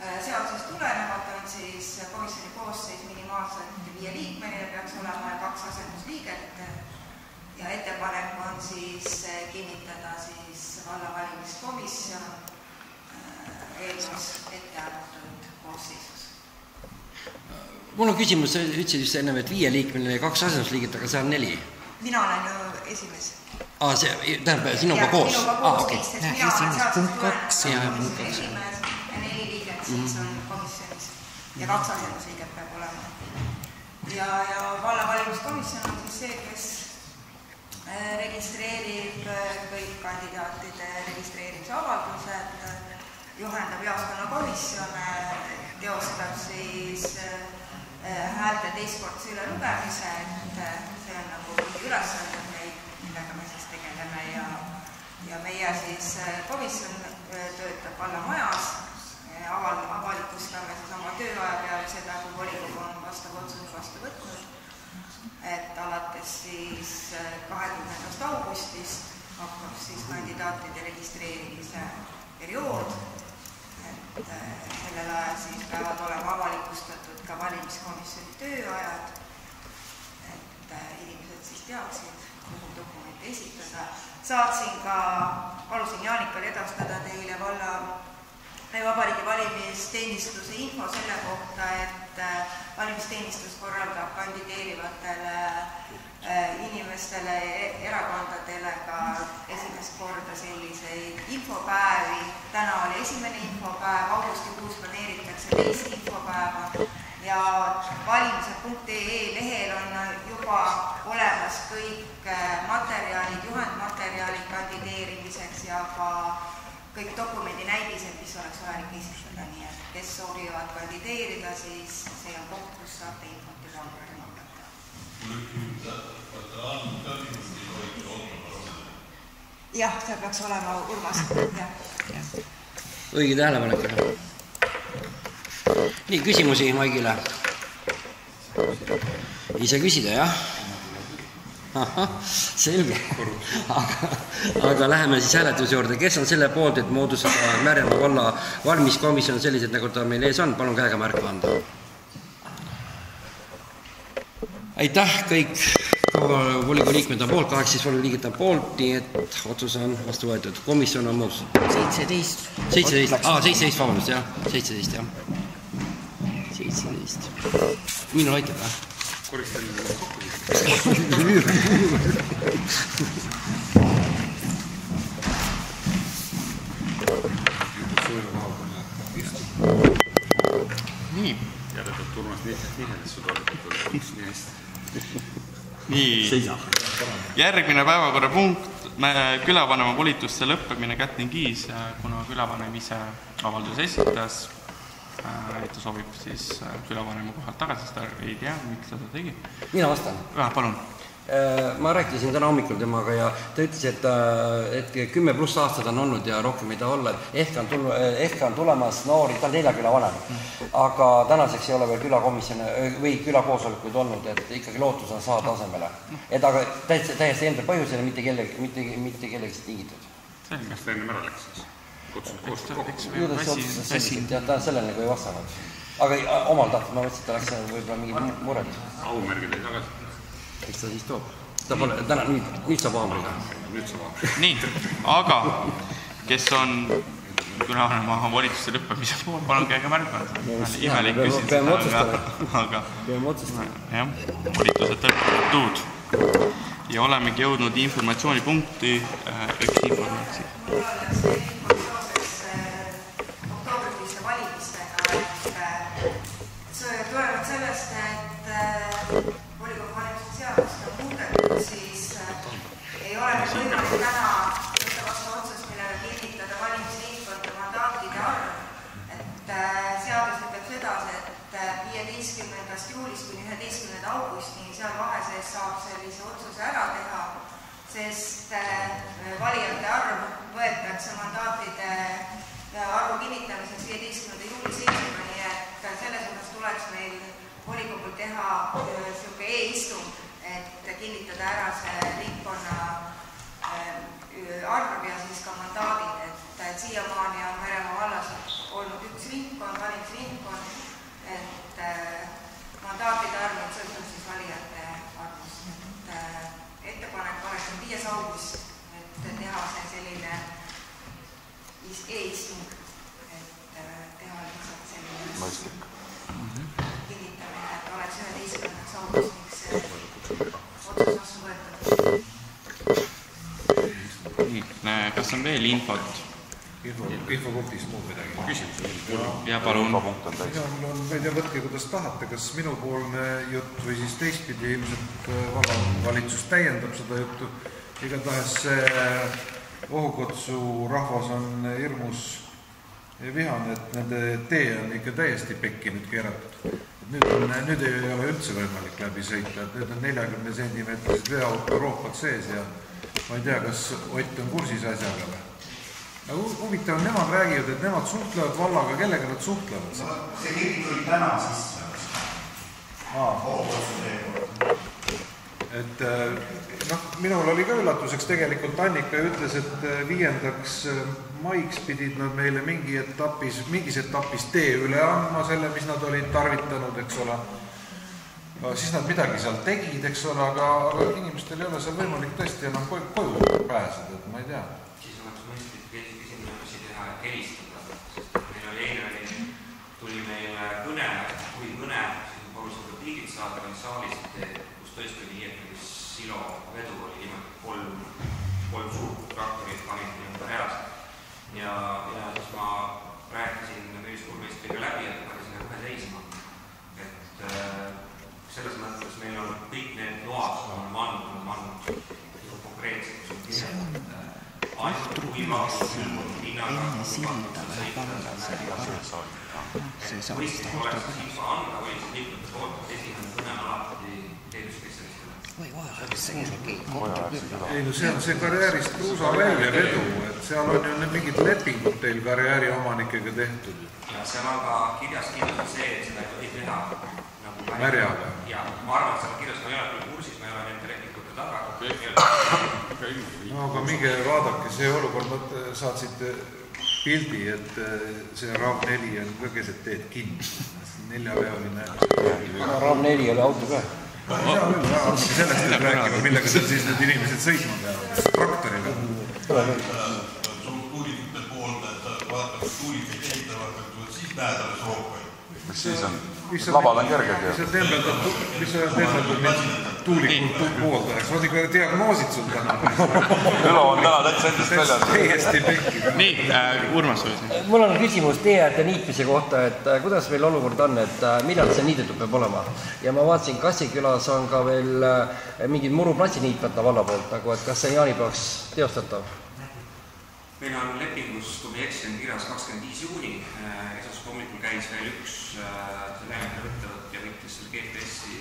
seadusest tulenevalt on siis komisjoni koosseis minimaalselt 5 liikmeline, peaks olema 2 asendusliiget ja ettepanek on siis kinnitada siis valla valimiskomisjon eelnõus ette arvatud koosseisus. Mul on küsimus, sa ütlesid just ennem, et 5 liikmeline ja 2 asendusliiget, aga see on 4. Mina olen ju esimees. Tähendab, sinuga koos? Minuga koos, sest mina olen seadusest tulenevalt esimees ja 4 liiget siis on komisjonis ja 2 asendusliiget peab olema. Ja valla valimiskomisjon on siis see, kes registreerib kõik kandidaatide registreerimise avaldused, juhendab jaoskonnakomisjone, teostab siis häälte teistkordse ülelugemise, et see on nagu ülesanded neid, millega me siis tegeleme ja meie siis komisjon töötab vallamajas, avalikustame siis oma tööaja peale seda, kui volikogu on vastav otsuse vastu võtnud, et alates siis 20. augustist hakkab siis kandidaatide registreerimise periood, et sellel ajal siis peavad olema avalikustatud ka valimiskomisjoni tööajad, et inimesed siis teaksid, kuhu dokumente esitada. Palusin Jaanikal edastada teile Vabariigi valimisteenistuse info selle kohta, et valimisteenistus korraldab kandideerivatele inimestele, erakondadele ka esimest korda selliseid infopäevi. Täna oli esimene infopäev, augustikuus planeeritakse teist infopäeva ja valimised.ee lehel on juba olemas kõik materjalid, juhendmaterjalid kandideerimiseks ja ka kõik dokumendinäidised, mis oleks vajalik esitada, nii et kes soovivad kandideerida, siis see on koht, kus saate infot ja saamurema hakata. Jah, see peaks olema Urmas. Õige tähelepanek. Nii, küsimusi Maigile? Ise küsida, jah? Selge. Aga läheme siis hääletuse juurde. Kes on selle poolt, et moodustada Märjamaa valla valimiskomisjon sellised, nagu ta meil ees on? Palun käega märku anda. Aitäh, kõik volikogu liikmed on poolt, 18 volikogu liiget on poolt, nii et otsus on vastu võetud. Komisjon on moodustatud. 17, vabandust, jah. 17, jah. 17. Minu aitab, jah? Koristan nii. Järetab Urmas nihedes su toodetult nii hästi. Nii. Järgmine päevakorrapunkt, külavanema volituste lõppemine Kätlin Kiis, kuna külavanem ise avalduse esitas, et ta soovib siis külavanema kohalt tagasi, seda ei tea, miks ta seda tegi. Mina vastan. Palun. Ma rääkisin täna hommikul temaga ja ta ütles, et 10+ aastad on olnud ja rohkem ei taha olla, ehk on tulemas noori, ta on 4 küla vanem, aga tänaseks ei ole veel külakomisjoni või külakoosolekuid olnud, et ikkagi lootus on saada asemele. Et aga täiesti enda põhjusele, mitte kellegist tingitud. Kas ta ennem ära läks siis? Kutsunud koostöö kokku? Ju ta otsustas selliselt, jah, ta sellele nagu ei vastanud. Aga omal tahtnud, ma mõtlesin, et ta läks võib-olla mingi muredus. Aumärgid ei tagasi. Eks ta siis toob. Ta pole, täna, nüüd saab haamriga. Nüüd saab haamriga. Nii, aga kes on külavanema volituste lõppemise pool, palun käega märganud. Imelik küsin seda, aga jah, volitused lõppetud. Ja olemegi jõudnud informatsioonipunkti, üks informatsioon. Oktoobrikuiste valimistega, tulenevalt sellest, et volikogu valimiste seadust on muudetud, siis ei ole meil võimalik täna võtta vastu otsust, millega kinnitada valimisringkondade mandaatide arv. Et seadus ütleb sedasi, et 15. juulist kuni 11. augustini seal vahe sees saab sellise otsuse ära teha, sest valijate arv võetakse mandaatide arvu kinnitamiseks 15. juuli seisma, nii et selles osas tuleks meil volikogul teha selline e-istung, et kinnitada ära see ringkonna arv ja siis ka mandaadid, et siiamaani on Märjamaa vallas olnud üks ringkond, valimisringkond, et mandaatide arv sõltub siis valijate arvust. Ettepanek oleks 5. august, et teha see selline e-istung, et teha lihtsalt selline kinnitamine, et oleks 11. augustiks otsus vastu võetud. Kas on veel infot? Infopunktis muud midagi. Küsimus. Ja palun. Ma ei tea, võtke kuidas tahate, kas minupoolne jutt või siis teistpidi ilmselt vallavalitsus täiendab seda juttu. Igatahes Ohukotsu rahvas on hirmus vihane, et nende tee on ikka täiesti pekki nüüd keeratud. Nüüd ei ole üldse võimalik läbi sõita, et nüüd on 40 sentimeetrised veoauto Euroopat sees ja ma ei tea, kas Ott on kursis asjaga või. Aga huvitav, nemad räägivad, et nemad suhtlevad vallaga, kellega nad suhtlevad? See kirgi tuli täna sisse. Ohukotsu tee kord. Et minul oli ka üllatuseks tegelikult Annika ütles, et 5. maiks pidid nad meile mingis etapis tee üle andma selle, mis nad olid tarvitanud, eks ole. Siis nad midagi seal tegid, eks ole, aga inimestel ei ole seal võimalik tõesti enam koju pääseda, et ma ei tea. Siis oleks mõistlik esimene asi teha helistada, sest meil oli eile tuli meil kõne, kui kõne, siis palusin ka piigid saada meil saalis, kus tõesti oli silo vedu oli niimoodi 3 suurt traktorit panid ümber erast. Ja siis ma rääkisin ühiskulmeistriga läbi, et pani sinna kohe seisma. Et selles mõttes meil on kõik need load, on andnud konkreetselt, kus on kirjad, et ainult kui maksud hinnaga mõistlik oleks info anda või liikmete poolt esimene kõne alati teenuskesselistele. Ei, no see on see karjäärist kruusa välja vedu, et seal on ju mingid lepingud teil karjääri omanikega tehtud. Ja seal on ka kirjas see, et seda ei tohi teha Märjaga. Ja ma arvan, et seal kirjas ma ei ole küll kursis, ma ei ole nende lepingute no aga minge vaadake, see olukord, nad saatsid pildi, et see RAV 4 on ka keset teed kinni, 4-veoline. RAV 4 oli auto ka. Sellest nüüd rääkima, millega seal siis need inimesed sõitma peavad, traktoriga. Tuulikute poolde, et vaatavad tuulikeid ehitavad, siis näed alles hoogu. Mis siis on? Labal on kerged ja... Mis sa tembeldud mind tuulikult pooldajaks? Ma ikka diagnoosid sul täna. Ülo on täna täitsa endast väljas. Täiesti pekki. Nii, Urmas võisin. Mul on küsimus tee äärde niitmise kohta, et kuidas meil olukord on, et millal see niidetud peab olema? Ja ma vaatasin, Kassikülas on ka veel mingid muruplatsi niitmata valla poolt, nagu et kas see jaanipäevaks teostatav? Meil on lepingus, kui me eksin, kirjas 25 juuni. Esas hommikul käis veel üks ettevõtt ja võttis selle GPS-i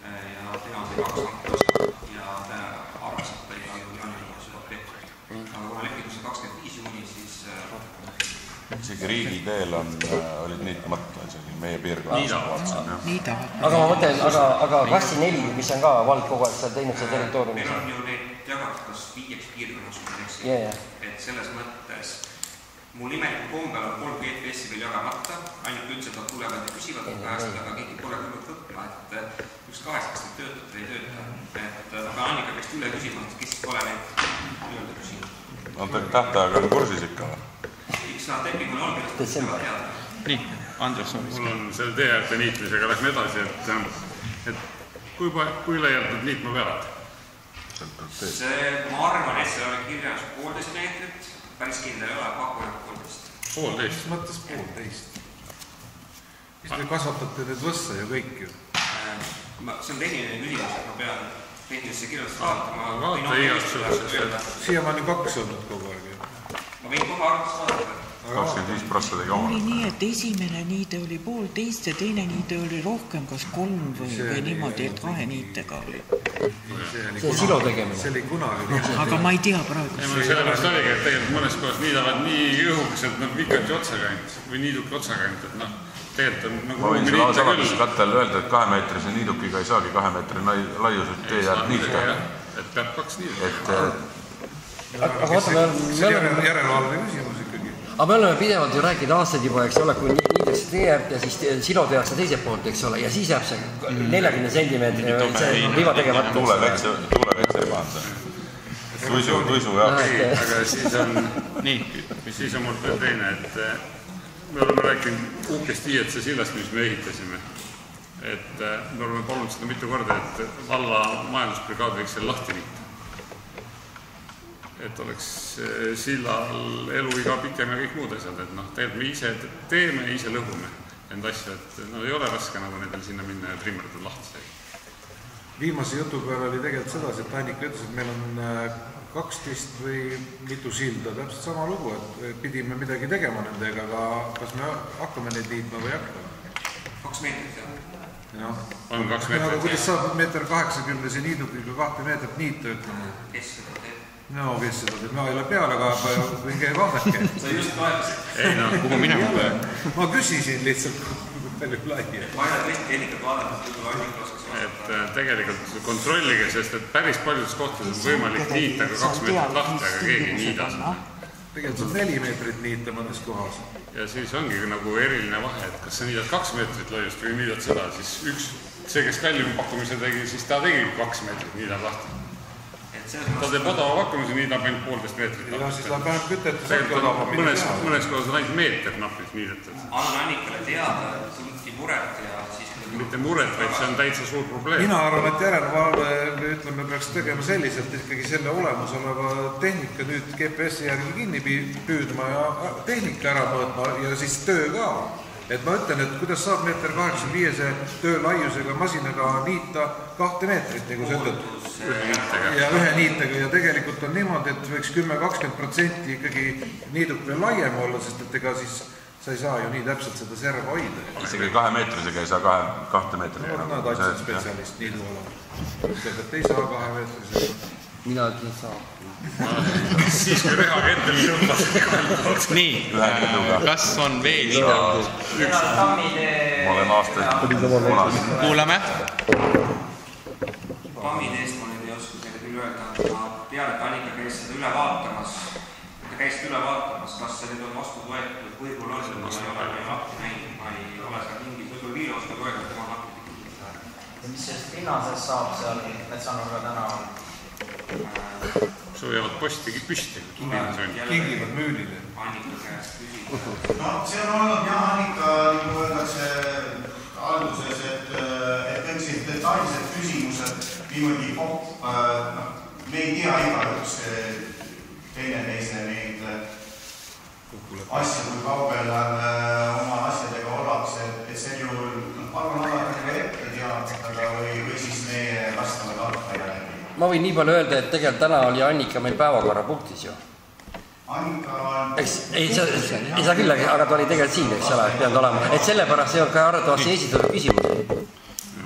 ja tema on 2 hanke osa ja ta arvas, et ta iga jaanipäeva seda tehtud. Aga kui lepingus on 25 juuni, siis... Isegi riigiteel olid niitmata, isegi meie piirkonnas. Aga ma mõtlen, aga Kassi 4, mis on ka vald kogu aeg seal teinud see territooriumis? Meil on ju neid jagatud kas 5 piirkonnas, kui ma eksin. Et selles mõttes mul nimelikult kombel on 3 GPS-i veel jagamata, ainult üldse nad tulevad ja küsivad käest, aga keegi pole küllalt võtma, et üks 8, kas need töötab või ei tööta. Et ma pean Annika käest üle küsima, kes pole neid üle küsinud. On ta tähtaega on kursis ikka või? Üks nad lepingul allkirjast peavad teada. Nii, Andres soovis. Mul on selle tee äärde niitmisega lähme edasi, et kui laialt nad niitma peavad? Ma arvan, et seal on kirjas 1,5 meetrit, päris kindel ei ole, pakkunud 1,5. 1,5? Mõttes 1,5. Mis te kasvatate need võssa ja kõik ju? See on tehniline küsimus, et ma pean tehnilisse kirjast vaatama. Vaata igast sellest. Siiamaani 2 olnud kogu aeg ju. Ma võin kohe arvust vaadata. 25% tegi oli nii, et esimene niide oli 1,5 ja teine niide oli rohkem, kas 3 või niimoodi, et 2 niitega oli. See silo tegemine. See oli kunagi. Aga ma ei tea praegu. Sellepärast oligi, et tegelikult mõnes kohas niidavad nii õhukesed, et vikati otsakant või niiduki otsakant, et tegelikult on nagu... Ma võin selle saladuse kattel öelda, et 2-meetrise niidukiga ei saagi 2 meetri laiused tee jääb niita. Et peab 2 niidud. Aga vaata, järelevalve küsimus ikkagi. Aga me oleme pidevalt ju rääkinud aastaid juba, eks ole, kui niideks tee äärt ja siis silo tehakse teiselt poolt, eks ole, ja siis jääb see 40 sentimeetri viva tegemata. Tuulevetse ei pahanda. Tuisu jaoks. Aga siis on mul veel teine, et me oleme rääkinud uhkest IEC sillast, mis me ehitasime. Et me oleme palunud seda mitu korda, et valla majandusbrigaad võiks selle lahti niita. Et oleks sillal eluiga pikem ja kõik muud asjad, et tegelikult me ise teeme, ise lõhume enda asju, et ei ole raske nagu nendel sinna minna ja trimmerdada lahti. Viimase jutu peal oli tegelikult sedasi, et Annika ütles, et meil on 12 või mitu silda, täpselt sama lugu, et pidime midagi tegema nendega, aga kas me hakkame neid niitma või hakkame? 2 meetrit, jah. On 2 meetrit. Aga kuidas saab 1,80 niidukiga 2 meetrit niita, ütleme? Kes seda teeb? No, kes seda teeb? Ma ei ole peal, aga võinge vaadake. Sa just kaevasid. Ei, kuhu minema peab? Ma küsisin lihtsalt palju laia. Ma ei ole tõesti tehnikat vaadanud, kui Annika oskas vaadata. Et tegelikult kontrollige, sest et päris paljudes kohtades on võimalik niita ka 2 meetrit lahti, aga keegi ei niida seda. Tegelikult 4 meetrit niita mõnes kohas. Ja siis ongi nagu eriline vahe, et kas sa niidad 2 meetrit laiust või niidad seda, siis see, kes kallim pakkumise tegi, siis ta tegi 2 meetrit niidab lahti. Ta teeb odava pakkumise, niidab ainult 1,5 meetrit. Ja siis ta päev kütetes mõnes kohas on ainult meeter napis niidetud. Anna Annikale teada, et tunti muret ja siis... Mitte muret, vaid see on täitsa suur probleem. Mina arvan, et järelevalve, ütleme, peaks tegema selliselt ikkagi selle olemasoleva tehnika nüüd GPS-i järgi kinni püüdma ja tehnika ära mõõtma ja siis töö ka. Et ma ütlen, et kuidas saab 1,85 töö laiusega masinaga niita 2 meetrit, nagu sa ütled. Ja ühe niitega ja tegelikult on niimoodi, et võiks 10-20% ikkagi niiduk veel laiem olla, sest et ega siis sa ei saa ju nii täpselt seda serva hoida. Isegi 2 meetrisega ei saa 2 meetrit. Nad aitsid spetsialist niidu olema. Ütleb, et ei saa 2 meetrisega. Mina ütlen, et saa. Siis kui rehaga ette tõmbas. Nii, kas on veel ideaalid? Ma olen aastaid kuulame. Pammide eest ma nüüd ei oska sellega küll öelda, et ma tean, et Annika käis seda üle vaatamas, kas see nüüd on vastu võetud, võib-olla on, ma ei ole veel akti näinud, ma ei ole seal mingi, võib-olla Viilo oskab öelda, et tema on akti teinud. Ja mis sellest linnasest saab seal Metsanurga tänaval? Su jäävad posti püsti, kingivad müülile. Annika käest küsida. No see on olnud jah, Annika, nagu öeldakse alguses, et kõik sellised detailsed küsimused niimoodi me ei tea igaüks teine neid asju, kui kaugel oma asjadega ollakse, et see juhul palun alati ette teadada või siis meie vastavad algajale. Ma võin nii palju öelda, et tegelikult täna oli Annika meil päevakorrapunktis ju. Annika on... Ei saa küll, aga ta oli tegelikult siin, eks ole, peanud olema. Et sellepärast ei olnud ka arvatavasti esitatud küsimusi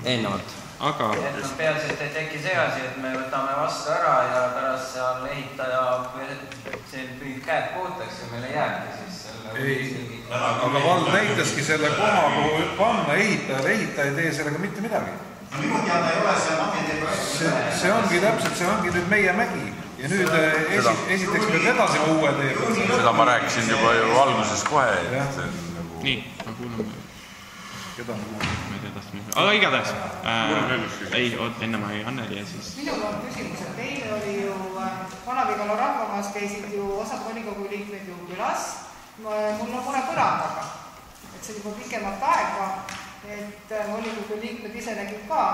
eelnevalt. Aga... Peaasi, et ei teki see asi, et me võtame vastu ära ja pärast seal ehitaja püüd käed puutaks ja meile jääbki siis selle... Ei, aga vald näitaski selle koha, kuhu panna ehitaja ei tee sellega mitte midagi. No minu teada ei ole see magneteprojekt. See ongi täpselt, see ongi nüüd meie mägi. Ja nüüd esiteks peab edasi uue teema. Seda ma rääkisin juba ju alguses kohe. Nii, ma kuulame. Keda ma edast nüüd? Aga igatahes. Ei, enne ma ei Anneli ja siis... Minul on küsimus, et eile oli ju Vana-Vigala rahvamaas käisid ju osad volikogu liikmed ju külas. Mul on mure põrandaga. Et see juba pikemat aega, et volikogu liikmed ise nägid ka,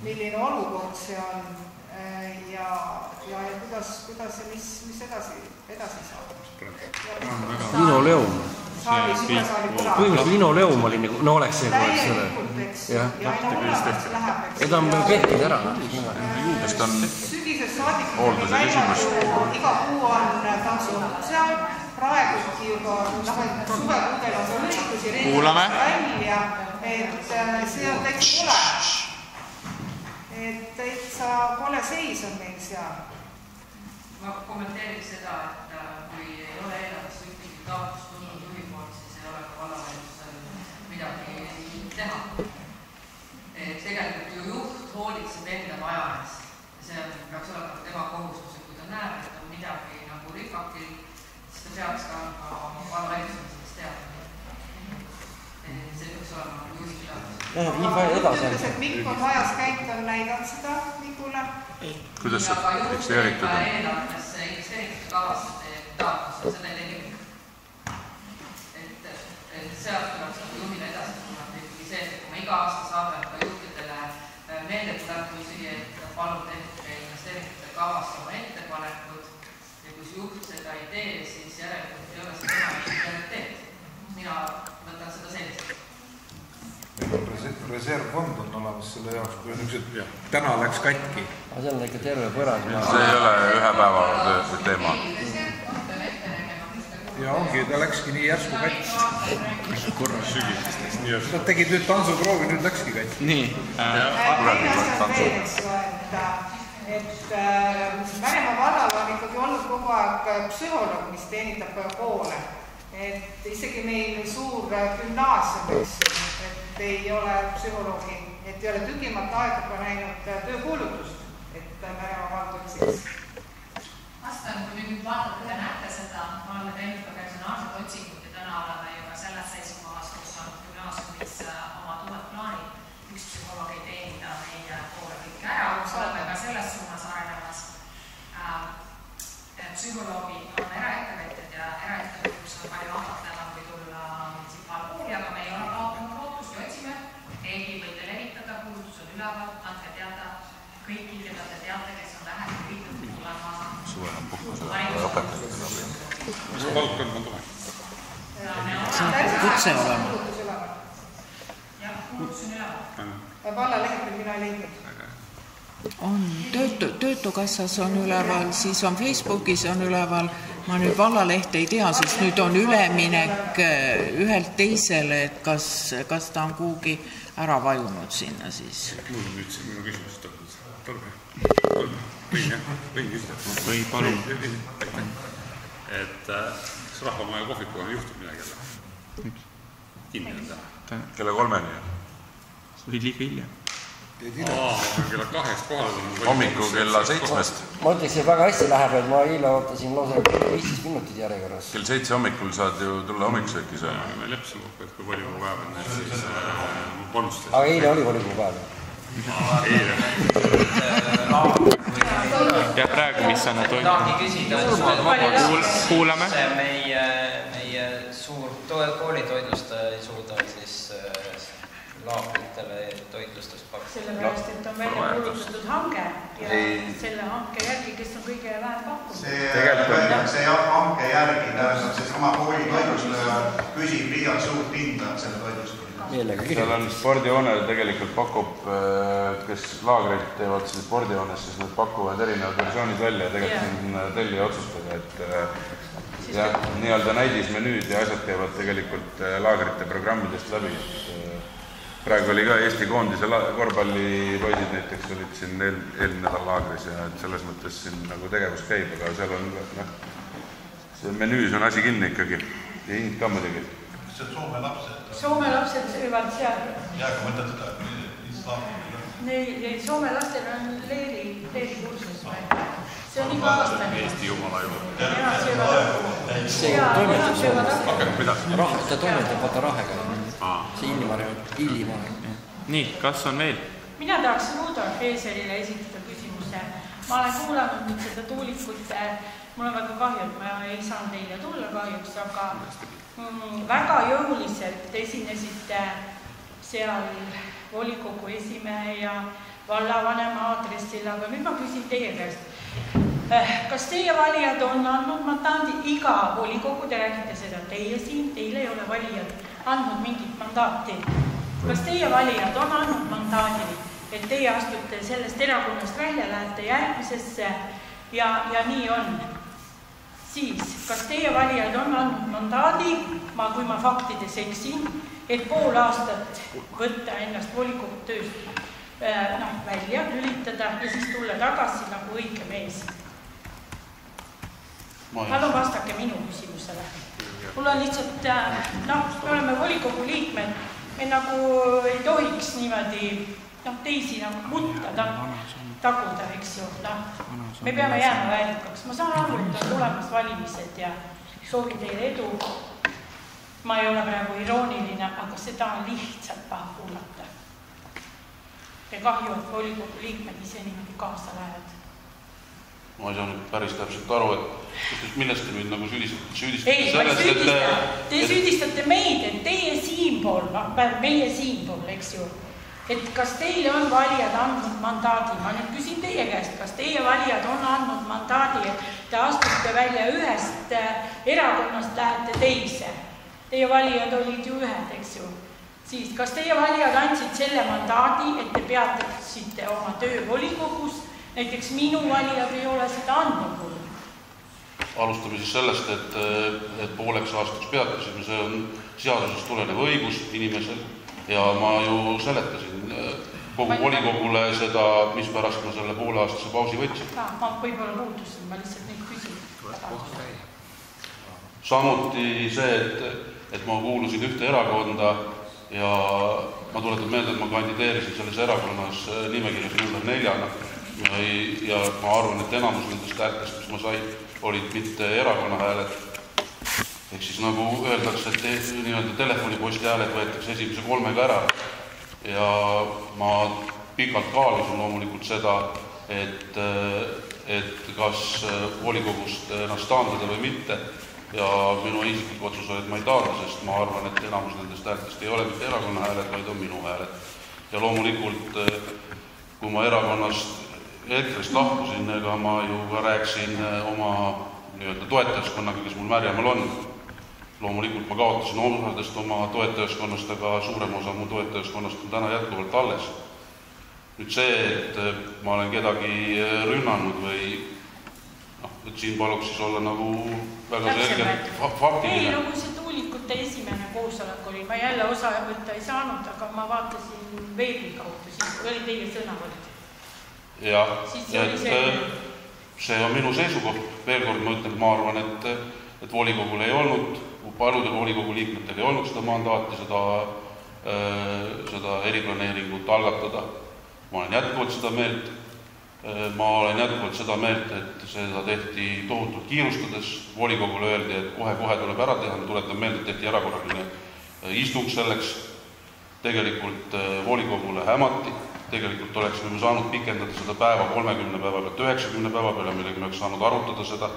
milline olukord see on ja kuidas ja mis edasi saab. Linoleum. Põhimõtteliselt linoleum oli nagu, no oleks see täielikult, eks. Ja aina olemas läheb, eks. Eda on meil pehtid ära. Sügisest saadik iga kuu on tantsunud seal. Praegugi juba suvekuudel on üritusi välja, et see on täitsa kole. Et täitsa kole seis on meil seal. Ma kommenteeriks seda, et kui ei ole eelarvest ühtegi taotlust tulnud juhi poolt, siis ei ole ka vallavalitsusel midagi teha. Tegelikult ju juht hoolitseb enda maja ees. See peaks olema tema kohustus, et kui ta näeb, et on midagi nagu ripakil, siis ta peaks ka vallavalitsusel teada. See peaks olema juhi teadus. Mikk on vajas käinud, on näidanud seda Mikule. Kuidas see fikseeritud on? Eelarvesse investeeritud kavasse taotlus, seda ei tegime. Et sealt tuleb seda juhile edasi tulla ikkagi see, et kui me iga aasta saadame ka juhtidele meeldetuletusi, et palun tehke investeeringute kavasse oma ettepanekud ja kui juht seda ei tee, siis järelikult ei ole seda enam prioriteet. Mina võtan seda selliselt. Reservfond on olemas selle jaoks, kui niisugused täna läks katki. See on ikka terve põrand. See ei ole ühe päeva teema. Ja ongi, ta läkski nii järsku katki. Korras sügisest. Nad tegid nüüd tantsuproovi, nüüd läkski katki. Nii. Et Märemaa vallal on ikkagi olnud kogu aeg psühholoog, mis teenitab koole. Et isegi meil suur gümnaasium, et ei ole psühholoogi, et ei ole tükimat aega ka näinud töökuulutust, et Märemaa vald otsiks. Vastan, kui nüüd vaatate ja näete seda, ma oleme teinud ka personaalsed otsingut ja täna oleme juba selles seisukohas, kus on gümnaasiumis oma tuhat plaanid, üks psühholoog ei teenida meie poole kõik ära, oleme ka selles suunas arenemas. Psühholoogid on eraettevõtjad ja eraettevõtjus on palju ahvatlevam kui tulla munitsipaalkooli, aga me ei ole kaotanud lootust ja otsime. Keegi võite levitada, kuulutus on üleval, andke teada kõiki, keda te teate, kes on vähem huvitatud tulema. Suve on puhkus õpetajad. Mis valdkond on tule? See on kutse olema. Jah, kuulutus on üleval. Valla lehekül mina ei leidnud. On töötukassas on üleval, siis on Facebookis on üleval. Ma nüüd vallaleht ei tea, sest nüüd on üleminek ühelt teisele, et kas ta on kuhugi ära vajunud sinna siis. Mul on nüüd see minu küsimus tõlge. Võin küsida. Või palun. Et kas Rahvamaja kohvikuga juhtub midagi jälle? Kinni on täna. Kelle 3-ni? See oli liiga hilja. kella 2-st kohale. Hommiku kella 7-st. Ma ütleks, et väga hästi läheb, et ma eile ootasin lausa 15 minutit järjekorras. Kell 7 hommikul saad ju tulla hommikusööki saama. Me leppisime kokku, et kui volikogu päev on, siis 13. Aga eile oli volikogu päev. Eile. Ja praegu, mis sa nad Tahki küsida, kuulame. Meie suur koolitoitlustaja ei suuda siis laagritele toitlustust pakkuda. Sellepärast, et on välja kuulutatud hange ja selle hanke järgi, kes on kõige vähem pakkunud. See hanke järgi, tähendab see sama koolitoitlustaja küsib liialt suurt hinda selle toitlustaja. Seal on spordihoone tegelikult pakub, kes laagreid teevad selle spordihoones, siis nad pakuvad erinevad versioonid välja ja tegelikult on tellija otsustada, et ja nii-öelda näidismenüüd ja asjad käivad tegelikult laagrite programmidest läbi. Praegu oli ka Eesti koondise korvpallipoisid näiteks olid siin eelmine nädal laagris ja selles mõttes siin nagu tegevus käib, aga seal on see menüüs on asi kinni ikkagi ja hind ka muidugi. Soome lapsed söövad seal. Jääga mõtled seda, Soome lastel on leeri kursus. See on iga aasta. Eesti jumala juurde. See toimetab. Ta toimetab vaata rahega. See Illimaa. Nii, kas on veel? Mina tahaks Rudolf Eeserile esitada küsimuse. Ma olen kuulanud nüüd seda tuulikute, mul on väga kahju, et ma ei saanud teile tulla kahjuks, aga väga jõuliselt esinesite seal volikogu esimehe ja vallavanema aadressil, aga nüüd ma küsin teie käest. Kas teie valijad on andnud mandaadi iga volikogu, te räägite seda teie siin, teile ei ole valijad andnud mingit mandaati. Kas teie valijad on andnud mandaadi, et teie astute sellest erakonnast välja, lähete järgmisesse ja nii on? Siis, kas teie valijad on andnud mandaadi, kui ma faktides eksin, et pool aastat võtta ennast volikogu tööst välja, lülitada ja siis tulla tagasi nagu õige mees? Palun vastake minu küsimusele. Mul on lihtsalt, me oleme volikogu liikmed, me nagu ei tohiks niimoodi teisi mutta taguda, eks ju. Me peame jääma väärikaks. Ma saan aru, et on tulemas valimised ja soovin teile edu. Ma ei ole praegu irooniline, aga seda on lihtsalt paha kuulata. Ja kahju, et volikogu liikmed ise niimoodi kaasa lähevad. Ma ei saanud päris täpselt aru, et millest te nüüd nagu süüdistate? Ei, ma ei süüdista. Te süüdistate meid, et teie siinpool, meie siinpool, eks ju. Et kas teile on valijad andnud mandaadi? Ma nüüd küsin teie käest, kas teie valijad on andnud mandaadi, et te astute välja ühest erakonnast, lähete teise. Teie valijad olid ju ühed, eks ju. Siis, kas teie valijad andsid selle mandaadi, et te peataksite oma töö volikogus? Näiteks minu valijad ei ole seda andnud mul. Alustame siis sellest, et pooleks aastaks peatasime, see on seadusest tulenev õigus inimesel ja ma ju seletasin kogu volikogule seda, mis pärast ma selle pooleaastase pausi võtsin. Ma võib-olla puudusin, ma lihtsalt neid küsin. Samuti see, et ma kuulusin ühte erakonda ja ma tuletan meelde, et ma kandideerisin selles erakonnas nimekirjas number 4 ja ma arvan, et enamus nendest häältest, mis ma sain, olid mitte erakonna hääled. Ehk siis nagu öeldakse, et nii-öelda telefoniposti hääled võetakse esimese 3 ära. Ja ma pikalt kaalusin loomulikult seda, et kas volikogust ennast taandada või mitte. Ja minu isiklik otsus oli, et ma ei taanda, sest ma arvan, et enamus nendest häältest ei ole mitte erakonna hääled, vaid on minu hääled. Ja loomulikult, kui ma erakonnast EKRE-st lahkusin, ega ma ju ka rääkisin oma toetajaskonnaga, kes mul Märjamaal on. Loomulikult ma kaotasin osadest oma toetajaskonnast, aga suurem osa mu toetajaskonnast on täna jätkuvalt alles. Nüüd see, et ma olen kedagi rünnanud või et siin paluks siis olla nagu väga selgelt faktiline. Ei, nagu see tuulikute esimene koosolek oli, ma jälle osa võtta ei saanud, aga ma vaatasin veebi kaudu, siis oli teie sõnavõtt. Jah, see on minu seisukoht. Veel kord ma ütlen, et ma arvan, et volikogul ei olnud, paljudel volikogu liikmetel ei olnud seda mandaati, seda eriplaneeringut algatada. ma olen jätkuvalt seda meelt, et seda tehti tohutult kiirustades, volikogule öeldi, et kohe-kohe tuleb ära teha, ma tuletan meelde, et tehti erakorraline istung selleks, tegelikult volikogule hämati, tegelikult oleksime saanud pikendada seda päeva 30 päeva pealt 90 päeva peale, millega me oleks saanud arutada seda,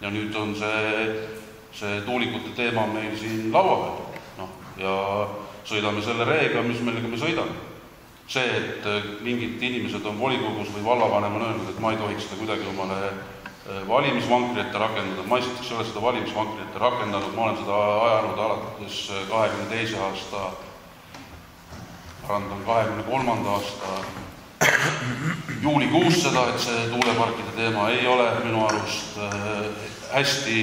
ja nüüd on see tuulikute teema meil siin laua peal, ja sõidame selle reega, millega me sõidame. See, et mingid inimesed on volikogus või vallavanem on öelnud, et ma ei tohiks seda kuidagi omale valimisvankri ette rakendada, ma esiteks ei ole seda valimisvankri ette rakendanud, ma olen seda ajanud alates 22. aasta, 23. aasta juulikuus seda, et see tuuleparkide teema ei ole minu arust hästi,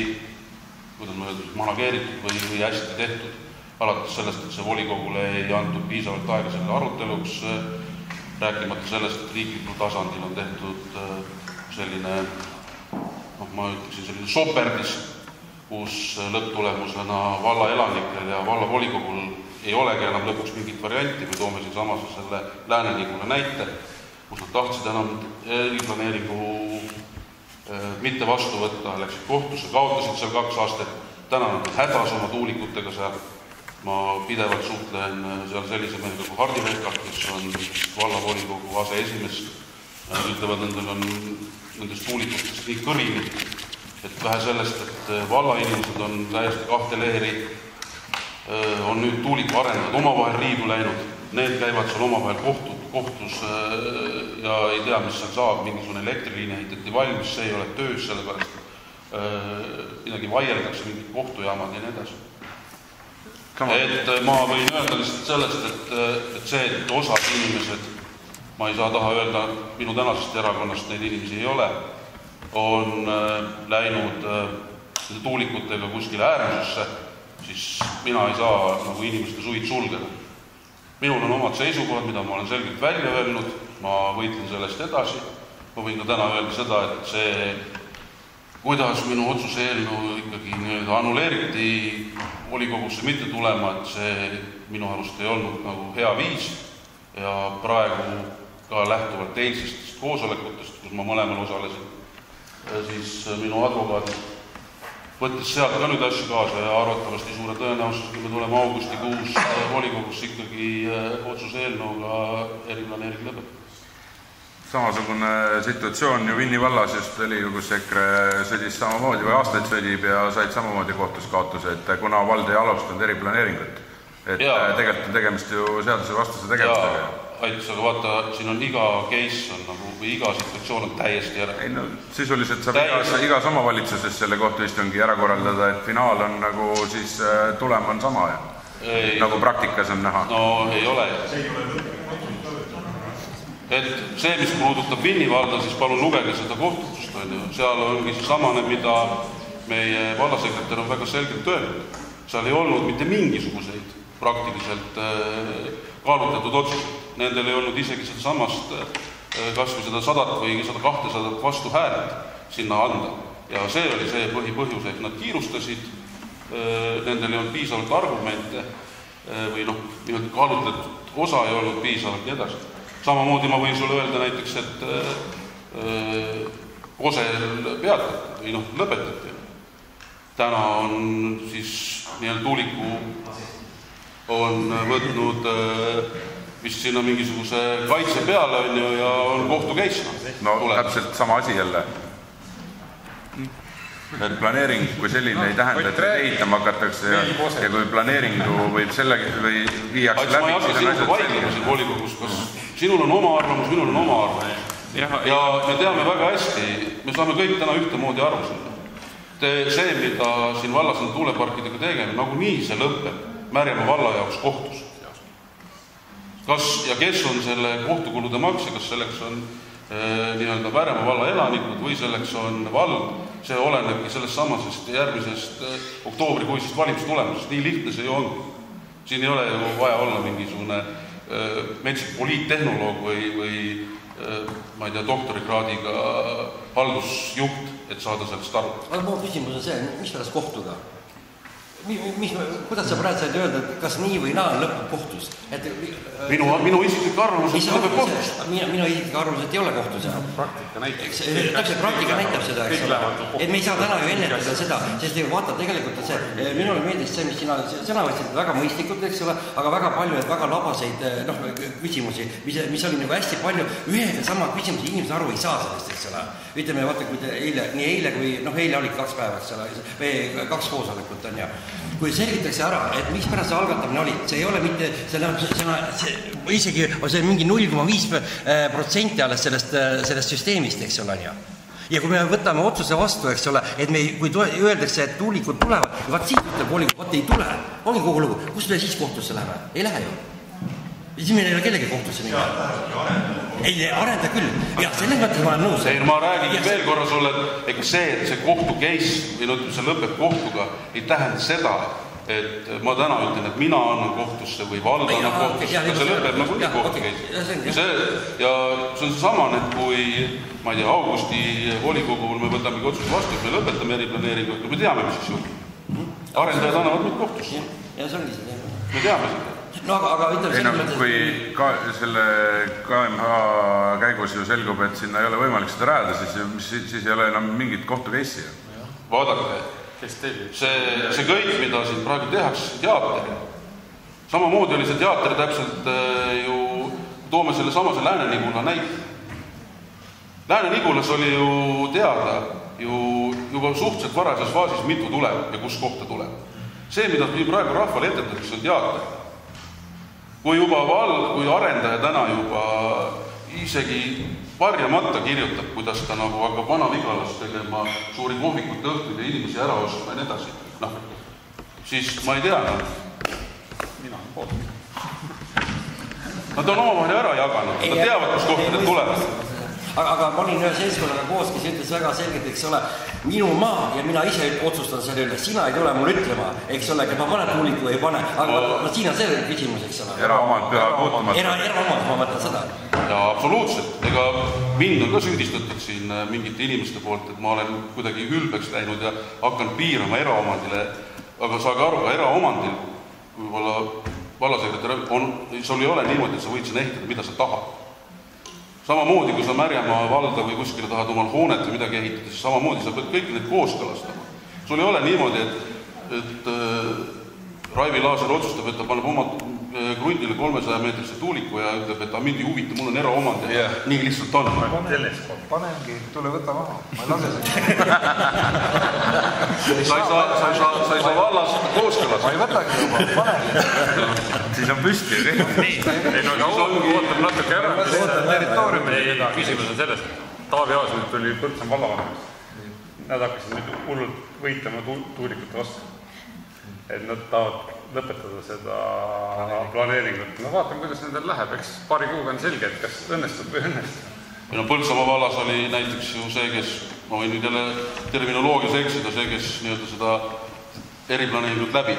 kuidas ma öelda, manageeritud või hästi tehtud. Alates sellest, et see volikogule ei antud piisavalt aega selle aruteluks, rääkimata sellest, et riiklikul tasandil on tehtud selline, ma ütleksin selline soperdis, kus lõpptulemusena valla elanikel ja valla volikogul ei olegi enam lõpuks mingit varianti, me toome siin samas selle Lääne-Liigule näite, kus nad tahtsid enam eriplaneeringu mitte vastu võtta, läksid kohtusse, kaotasid seal 2 aastat, täna nad on hädas oma tuulikutega seal. Ma pidevalt suhtlen seal sellise mehega kui Hardi Vekak, kes on vallavolikogu aseesimees. Nad ütlevad, nendel on nendest tuulikutest nii kõrini, et vähe sellest, et vallainimesed on täiesti 2 leeri, on nüüd tuuliku arendajad omavahel riidu läinud. Need käivad seal omavahel kohtus ja ei tea, mis seal saab, mingisugune elektriliin ehitati valmis, see ei ole töös, sellepärast midagi vaieldakse, mingid kohtujaamad ja nii edasi. Et ma võin öelda lihtsalt sellest, et see, et osad inimesed, ma ei saa taha öelda minu tänasest erakonnast, neid inimesi ei ole, on läinud tuulikutega kuskile äärmusesse, siis mina ei saa nagu inimeste suid sulgeda. Minul on omad seisukohad, mida ma olen selgelt välja öelnud, ma võitlen sellest edasi, ma võin ka täna öelda seda, et see, kuidas minu otsuse eelnõu ikkagi annuleeriti volikogusse mitte tulema, et see minu arust ei olnud nagu hea viis ja praegu ka lähtuvalt eilsest koosolekutest, kus ma mõlemal osalesin, siis minu advokaat võttes sealt ka nüüd asju kaasa ja arvatavasti suure tõenäosusega me tuleme augustikuus volikogusse ikkagi otsuse eelnõuga eriplaneering lõpetada. Samasugune situatsioon ju Vinni vallas just oli, kus EKRE sõdis samamoodi või aastaid sõdib ja said samamoodi kohtus kaotuse, et kuna vald ei alustanud eriplaneeringut. Et tegelikult on tegemist ju seaduse vastase tegevustega. Aitus, aga vaata, siin on iga case on nagu, või iga situatsioon on täiesti ära. Ei no, sisuliselt saab igas omavalitsuses selle kohtuistungi ära korraldada, et finaal on nagu siis tulem on sama ja nagu praktikas on näha. No ei ole. Et see, mis puudutab Vinni valda, siis palun lugege seda kohtutsust, seal ongi see samane, mida meie vallasekretär on väga selgelt öelnud. Seal ei olnud mitte mingisuguseid praktiliselt kaalutletud otsuseid. Nendel ei olnud isegi seda samast, kas või seda 100 või 100-200 vastu häält sinna anda. Ja see oli see põhipõhjus, et nad kiirustasid, nendel ei olnud piisavalt argumente või kaalutletud osa ei olnud piisavalt nii edasi. Samamoodi ma võin sulle öelda näiteks, et Kosel peatati või lõpetati. Täna on siis tuuliku on võtnud vist sinna mingisuguse kaitse peale ja on kohtu keisna. No täpselt sama asi jälle. Et planeering kui selline ei tähenda, et ehitama hakatakse ja kui planeeringu võib viiakse läbi. Ma ei hakka sinuga vaidlema siin volikogus, kas sinul on oma arvamus, minul on oma arvamus. Ja me teame väga hästi, me saame kõik täna ühtemoodi aru selle. See, mida siin vallas on tuuleparkidega tegema, nagu nii see lõpeb Märjamaa valla jaoks kohtus. Kes on selle kohtukulude maksja, kas selleks on Märjamaa valla elanikud või selleks on vald, see olenebki sellest samasest järgmisest oktoobrikuisest valimistulemusest. Nii lihtne see ju on. Siin ei ole ju vaja olla mingisugune metsik poliittehnoloog või ma ei tea, doktorikraadiga haldusjuht, et saada sellest aru. Aga mu küsimus on see, mis pärast kohtuga? kuidas sa praegu said öelda, et kas nii või naa lõpeb kohtus? Minu isiklik arvamus, et lõpeb kohtus. Minu isiklik arvamus, et ei ole kohtus. Praktika näitab. Täpselt praktika näitab seda, eks ole. Et me ei saa täna ju ennetada seda, sest vaata, tegelikult see, minule meeldis see, mis sina sõna võtsid väga mõistlikult, eks ole, aga väga palju, et väga labaseid küsimusi, mis oli nagu hästi palju, ühega sama küsimusi inimesed aru ei saa sellest, eks ole. Ütleme, vaata, kui nii eile kui, eile oli 2 päeva, eks ole, või 2 koosolekut on ja kui selgitakse ära, et miks pärast see algatamine oli, see ei ole mitte, isegi see mingi 0,5% alles sellest süsteemist, eks ole, ja. Ja kui me võtame otsuse vastu, eks ole, et kui öeldakse, et tuulikud tulevad, vaat siis ütleb volikogu, vaat ei tule, ongi kogu lugu, kus me siis kohtusse läheme? Ei lähe ju. Siis meil ei ole kellegi kohtusse mingi. Ei, arenda küll. Ja selles mõttes ma olen nõus. Ei, ma räägin veel korra sulle, et see kohtu case, või see lõpeb kohtuga, ei tähenda seda, et ma täna ütlen, et mina annan kohtusse või vald annan kohtusse, ja see lõpeb nagu nii kohtu case. Ja see on sama, et kui, ma ei tea, augusti volikogul me võtamegi otsuse vastu, et me lõpetame eriplaneeringu, et me teame, mis siis juhub. Arendajad annavad meid kohtusse. Ja see ongi see. Me teame seda. No, aga kui selle KMH käigus ju selgub, et sinna ei ole võimalik seda rajada, siis ei ole enam mingit kohtu case'i. Vaadake, see kõik, mida siin praegu tehakse, teater. Samamoodi oli see teater täpselt ju, toome selle samase Lääne-Nigula näite. Lääne-Nigulas oli ju teada juba suhteliselt varases faasis, mitu tuleb ja kus kohta tuleb. See, mida praegu rahvale etendatakse, on teater. Kui arendaja täna juba isegi varjamata kirjutab, kuidas ta nagu hakkab Vana-Vigalas tegema suuri kohvikute õhtuid ja inimesi ära ostma ja nii edasi, siis ma ei tea, mina olen poolt. Nad on omavahel ära jaganud, nad teavad, kus kohta need tulevad. Aga ma olin ühe seltskonnaga koos, kes ütles väga selgelt, eks ole, minu maa ja mina ise otsustan selle üle, sina ei tule mul ütlema, eks ole, et ma panen tuuliku või ei pane, aga siin on see küsimus, eks ole. Eraomand püha puutumata. Eraomand, ma mõtlen seda. Ja absoluutselt, ega mind on ka süüdistatud siin mingite inimeste poolt, et ma olen kuidagi ülbeks läinud ja hakkan piirama eraomandile, aga saage aru, ka eraomandil, võib-olla vallasekretär, sul ei ole niimoodi, et sa võid siin ehitada, mida sa tahad. Samamoodi, kui sa Märjamaa valda või kuskile tahad omal hoonet või midagi ehitada, siis samamoodi sa pead kõiki neid kooskõlastama. Sul ei ole niimoodi, et Raivi Laasar otsustab, et ta paneb oma krundile 300-meetrise tuuliku ja ütleb, et mind ei huvita, mul on eraomand ja nii lihtsalt on. Panengi, tule võta maha, ma ei lase seda. Sa ei saa vallas kooskõlastada. Ma ei võtagi juba, panengi. Siis on püsti. Ei, no aga ootab natuke ära. Küsimus on selles, et Taavi Aas nüüd tuli Põltsamaa vallavanemaks. Nad hakkasid nüüd hullult võitlema tuulikute vastu. Et nad tahavad lõpetada seda planeeringut. No vaatame, kuidas nendel läheb. Eks paari kuuga on selge, et kas õnnestub või õnnestub. No Põltsamaa vallas oli näiteks ju see, kes, ma võin nüüd jälle terminoloogias eksida, see, kes seda eriplaneeringut läbi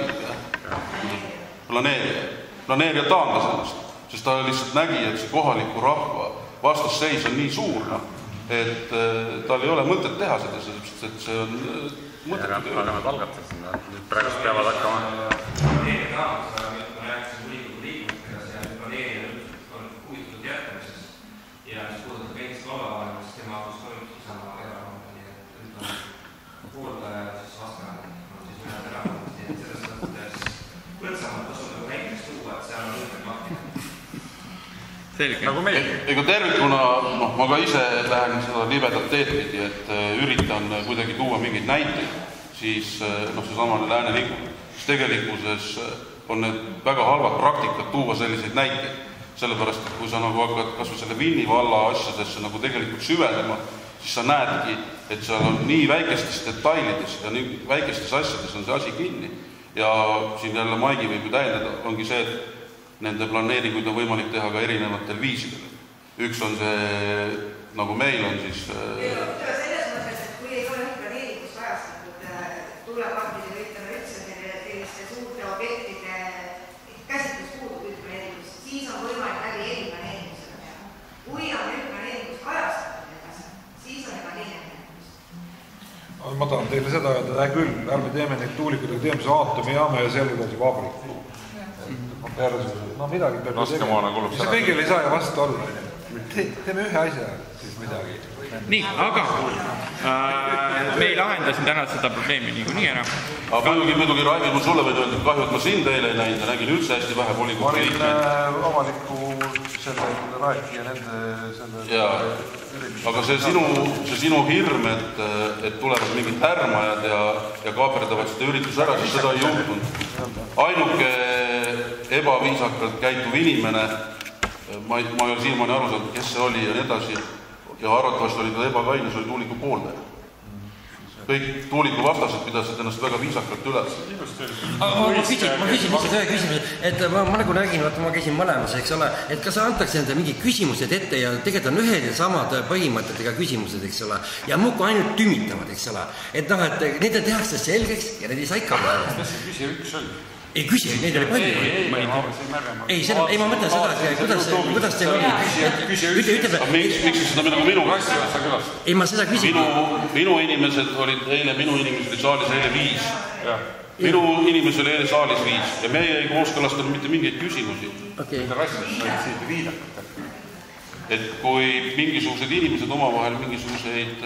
planeerija taandas ennast, sest ta lihtsalt nägi, et see kohaliku rahva vastasseis on nii suur, et tal ei ole mõtet teha seda, sest see on mõtet. Aga nad algatasid, nüüd praegust peavad hakkama. Planeerija taandas, ma rääkisin volikogu liikmetega, see on planeerija on huvitatud jätamises ja mis puudutab endist vallavanemist, tema kus toimubki sama erakond, nii et ütleme pooldaja siis vastavalt on siis ühed erakond, nii et selles mõttes Põltsamaalt tasub nagu näiteks tuua, et seal on ümber lahti. Nagu meil. Ega tervikuna, ma ka ise lähen seda libedat teedpidi, et üritan kuidagi tuua mingeid näiteid, siis seesamane Lääne-Nigula, siis tegelikkuses on need väga halvad praktikad tuua selliseid näiteid. Sellepärast, et kui sa nagu hakkad kas või selle Vinni valla asjadesse nagu tegelikult süvenema, siis sa näedki, et seal on nii väikestes detailides ja nii väikestes asjades on see asi kinni. Ja siin jälle Maigi võib ju täiendada, ongi see, et nende planeeringuid on võimalik teha ka erinevatel viisidel. Üks on see, nagu meil on siis... Selles mõttes, et kui ei ole planeeringus vajastatud tulepartide või ütleme üldse selliste suurte objektide käsitlus puudub üldplaneeringus, siis on võimalik läbi eriplaneeringusega teha. Kui on üldplaneeringus vajastatud need asjad, siis on juba teine planeeringus. Ma tahan teile seda öelda, küll, ärme teeme neid tuulikuid, teeme see aatomijaama ja selle edasi vabrik. No midagi peab laskemoona kulub see kõigil ei saa ja vastu olla. Teeme ühe asja, siis midagi. Nii, aga me ei lahendasin täna seda probleemi niikuinii ära. Aga muidugi Raivi, mul sulle võid öelda, kahju, et ma sind eile ei näinud ja nägin üldse hästi vähe volikogu liikmeid. Ma olin avaliku selle Raiki ja nende selle... Aga see sinu hirm, et tulevad mingid härmajad ja kaaperdavad seda üritus ära, siis seda ei juhtunud. Ainuke ebaviisakalt käituv inimene, ma ei ole siiamaani aru saanud, kes see oli ja nii edasi, ja arvatavasti oli ta ebakainis, oli tuuliku pooldaja. Kõik tuuliku vastased pidasid ennast väga viisakalt üles. Ma küsin lihtsalt ühe küsimuse, et ma nagu nägin, ma käisin mõlemas, eks ole, et kas antakse enda mingid küsimused ette ja tegelikult on ühed ja samad põhimõtetega küsimused, eks ole, ja muudkui ainult tümitavad, eks ole, et noh, et nende tehakse selgeks ja need ei saa ikka olla. Kas see küsija üks oli? Ei küsi, neid oli palju. Ei, ma mõtlen seda, kuidas teil oli. Miks seda minu klassi osa külast? Ei, ma seda küsin. Minu inimesed olid saalis eile 5. Minu inimesed oli eile saalis 5 ja meie ei kooskõlastanud mitte mingeid küsimusi. Mida rassist olid siit viidatud? Et kui mingisugused inimesed omavahel mingisuguseid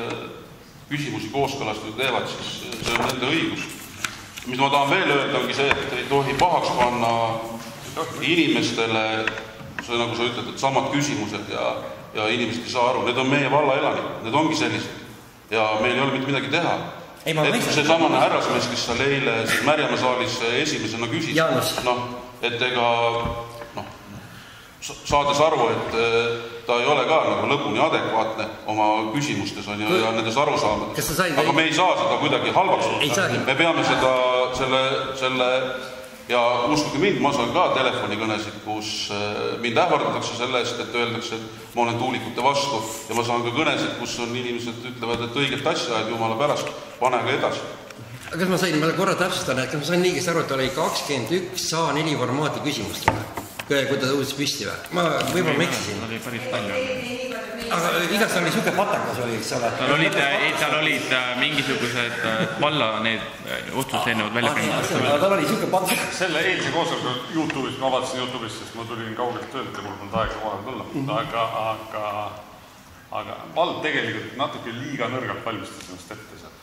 küsimusi kooskõlastatud teevad, siis see on nende õigus. Mis ma tahan veel öelda, ongi see, et ei tohi pahaks panna inimestele, see nagu sa ütled, et samad küsimused ja inimesed ei saa aru. Need on meie valla elanikud, need ongi sellised. Ja meil ei ole mitte midagi teha. Et see samane härrasmees, kes seal eile Märjamäe saalis esimesena küsis, et ega saades aru, et ta ei ole ka nagu lõpuni adekvaatne oma küsimustes ja nendes arusaamades. Aga me ei saa seda kuidagi halvaks võtta. Me peame selle ja uskuge mind, ma saan ka telefonikõnesid, kus mind ähvardatakse selle eest, et öeldakse, et ma olen tuulikute vastu ja ma saan ka kõnesid, kus on inimesed ütlevad, et õiget asja, et jumala pärast, pane ka edasi. Aga kas ma korra täpsustan, et kas ma sain õigesti aru, et oli 21 A4 formaati küsimust või? Kui ta tõusis püsti või? Ma võib-olla eksisin. Oli päris palju. Aga igast oli niisugune patakas oli, eks ole? Tal olid mingisugused valla need otsusenevad välja pannud. Tal oli niisugune patakas. Selle eilse koosoleku YouTube'is, ma vaatasin YouTube'is, sest ma tulin kaugelt töölt ja mul polnud aega vahel tulla. Aga vald tegelikult natuke liiga nõrgalt valmistas ennast ette seal.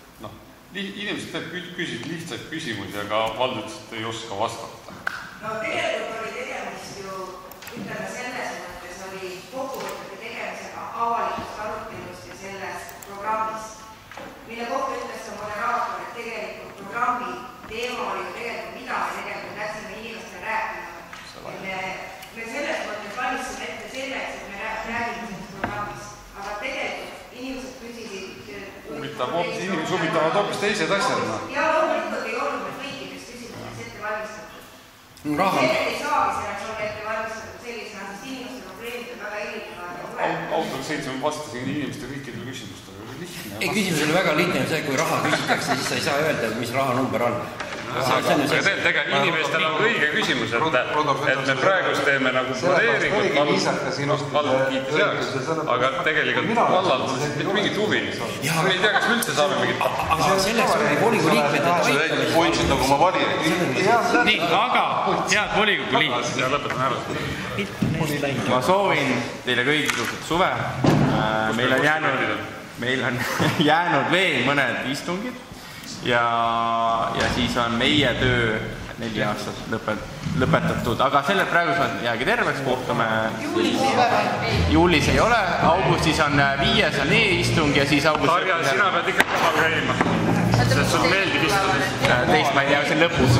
Inimesed küsisid lihtsaid küsimusi, aga vald ütles, et ei oska vastata. No tegelikult oli tegemist ju, ütleme selles mõttes, oli kokkuvõtete tegemisega avalikust arutelust ja sellest programmist, mille kohta ütles see moderaator, et tegelikult programmi teema oli tegelikult, mida me tegelikult läksime inimestele rääkima. Me selles mõttes valmisime ette selleks, et me räägime sellest programmist, aga tegelikult inimesed küsisid... Inimesed huvitavad hoopis teised asjad. Ja loomulikult ei olnud me kõikidest küsimuseks ette valmistatud. Raha. See ei saagi selleks olla ette valmistatud sellisena, sest inimeste probleemid on väga erinevad. Autor 7 vastasin inimeste kõikidele küsimustele. Ei, küsimus oli väga lihtne, see, kui raha küsitakse, siis sa ei saa öelda, mis rahanumber on. Tegelikult inimestel on õige küsimus, et me praegu teeme nagu brodeeringut, vald kiitis heaks, aga tegelikult vallal on mitte mingit huvi. Me ei tea, kas me üldse saame mingit... Aga selleks oli volikogu liikmed, et aitame. Hoidsid nagu oma valijaid. Nii, aga head volikogu liikmed. Ja lõpetame ära. Ma soovin teile kõigile ilusat suve. Meil on jäänud veel mõned istungid ja siis on meie töö 4 aastat lõpetatud, aga selle praegu jäägi terveks, kohtume juulis ei ole, augustis on 5. on e-istung ja siis augustis... Tarja, sina pead ikka kohal käima, sest sul meeldib istuda. Teist ma ei tea, see on lõpus.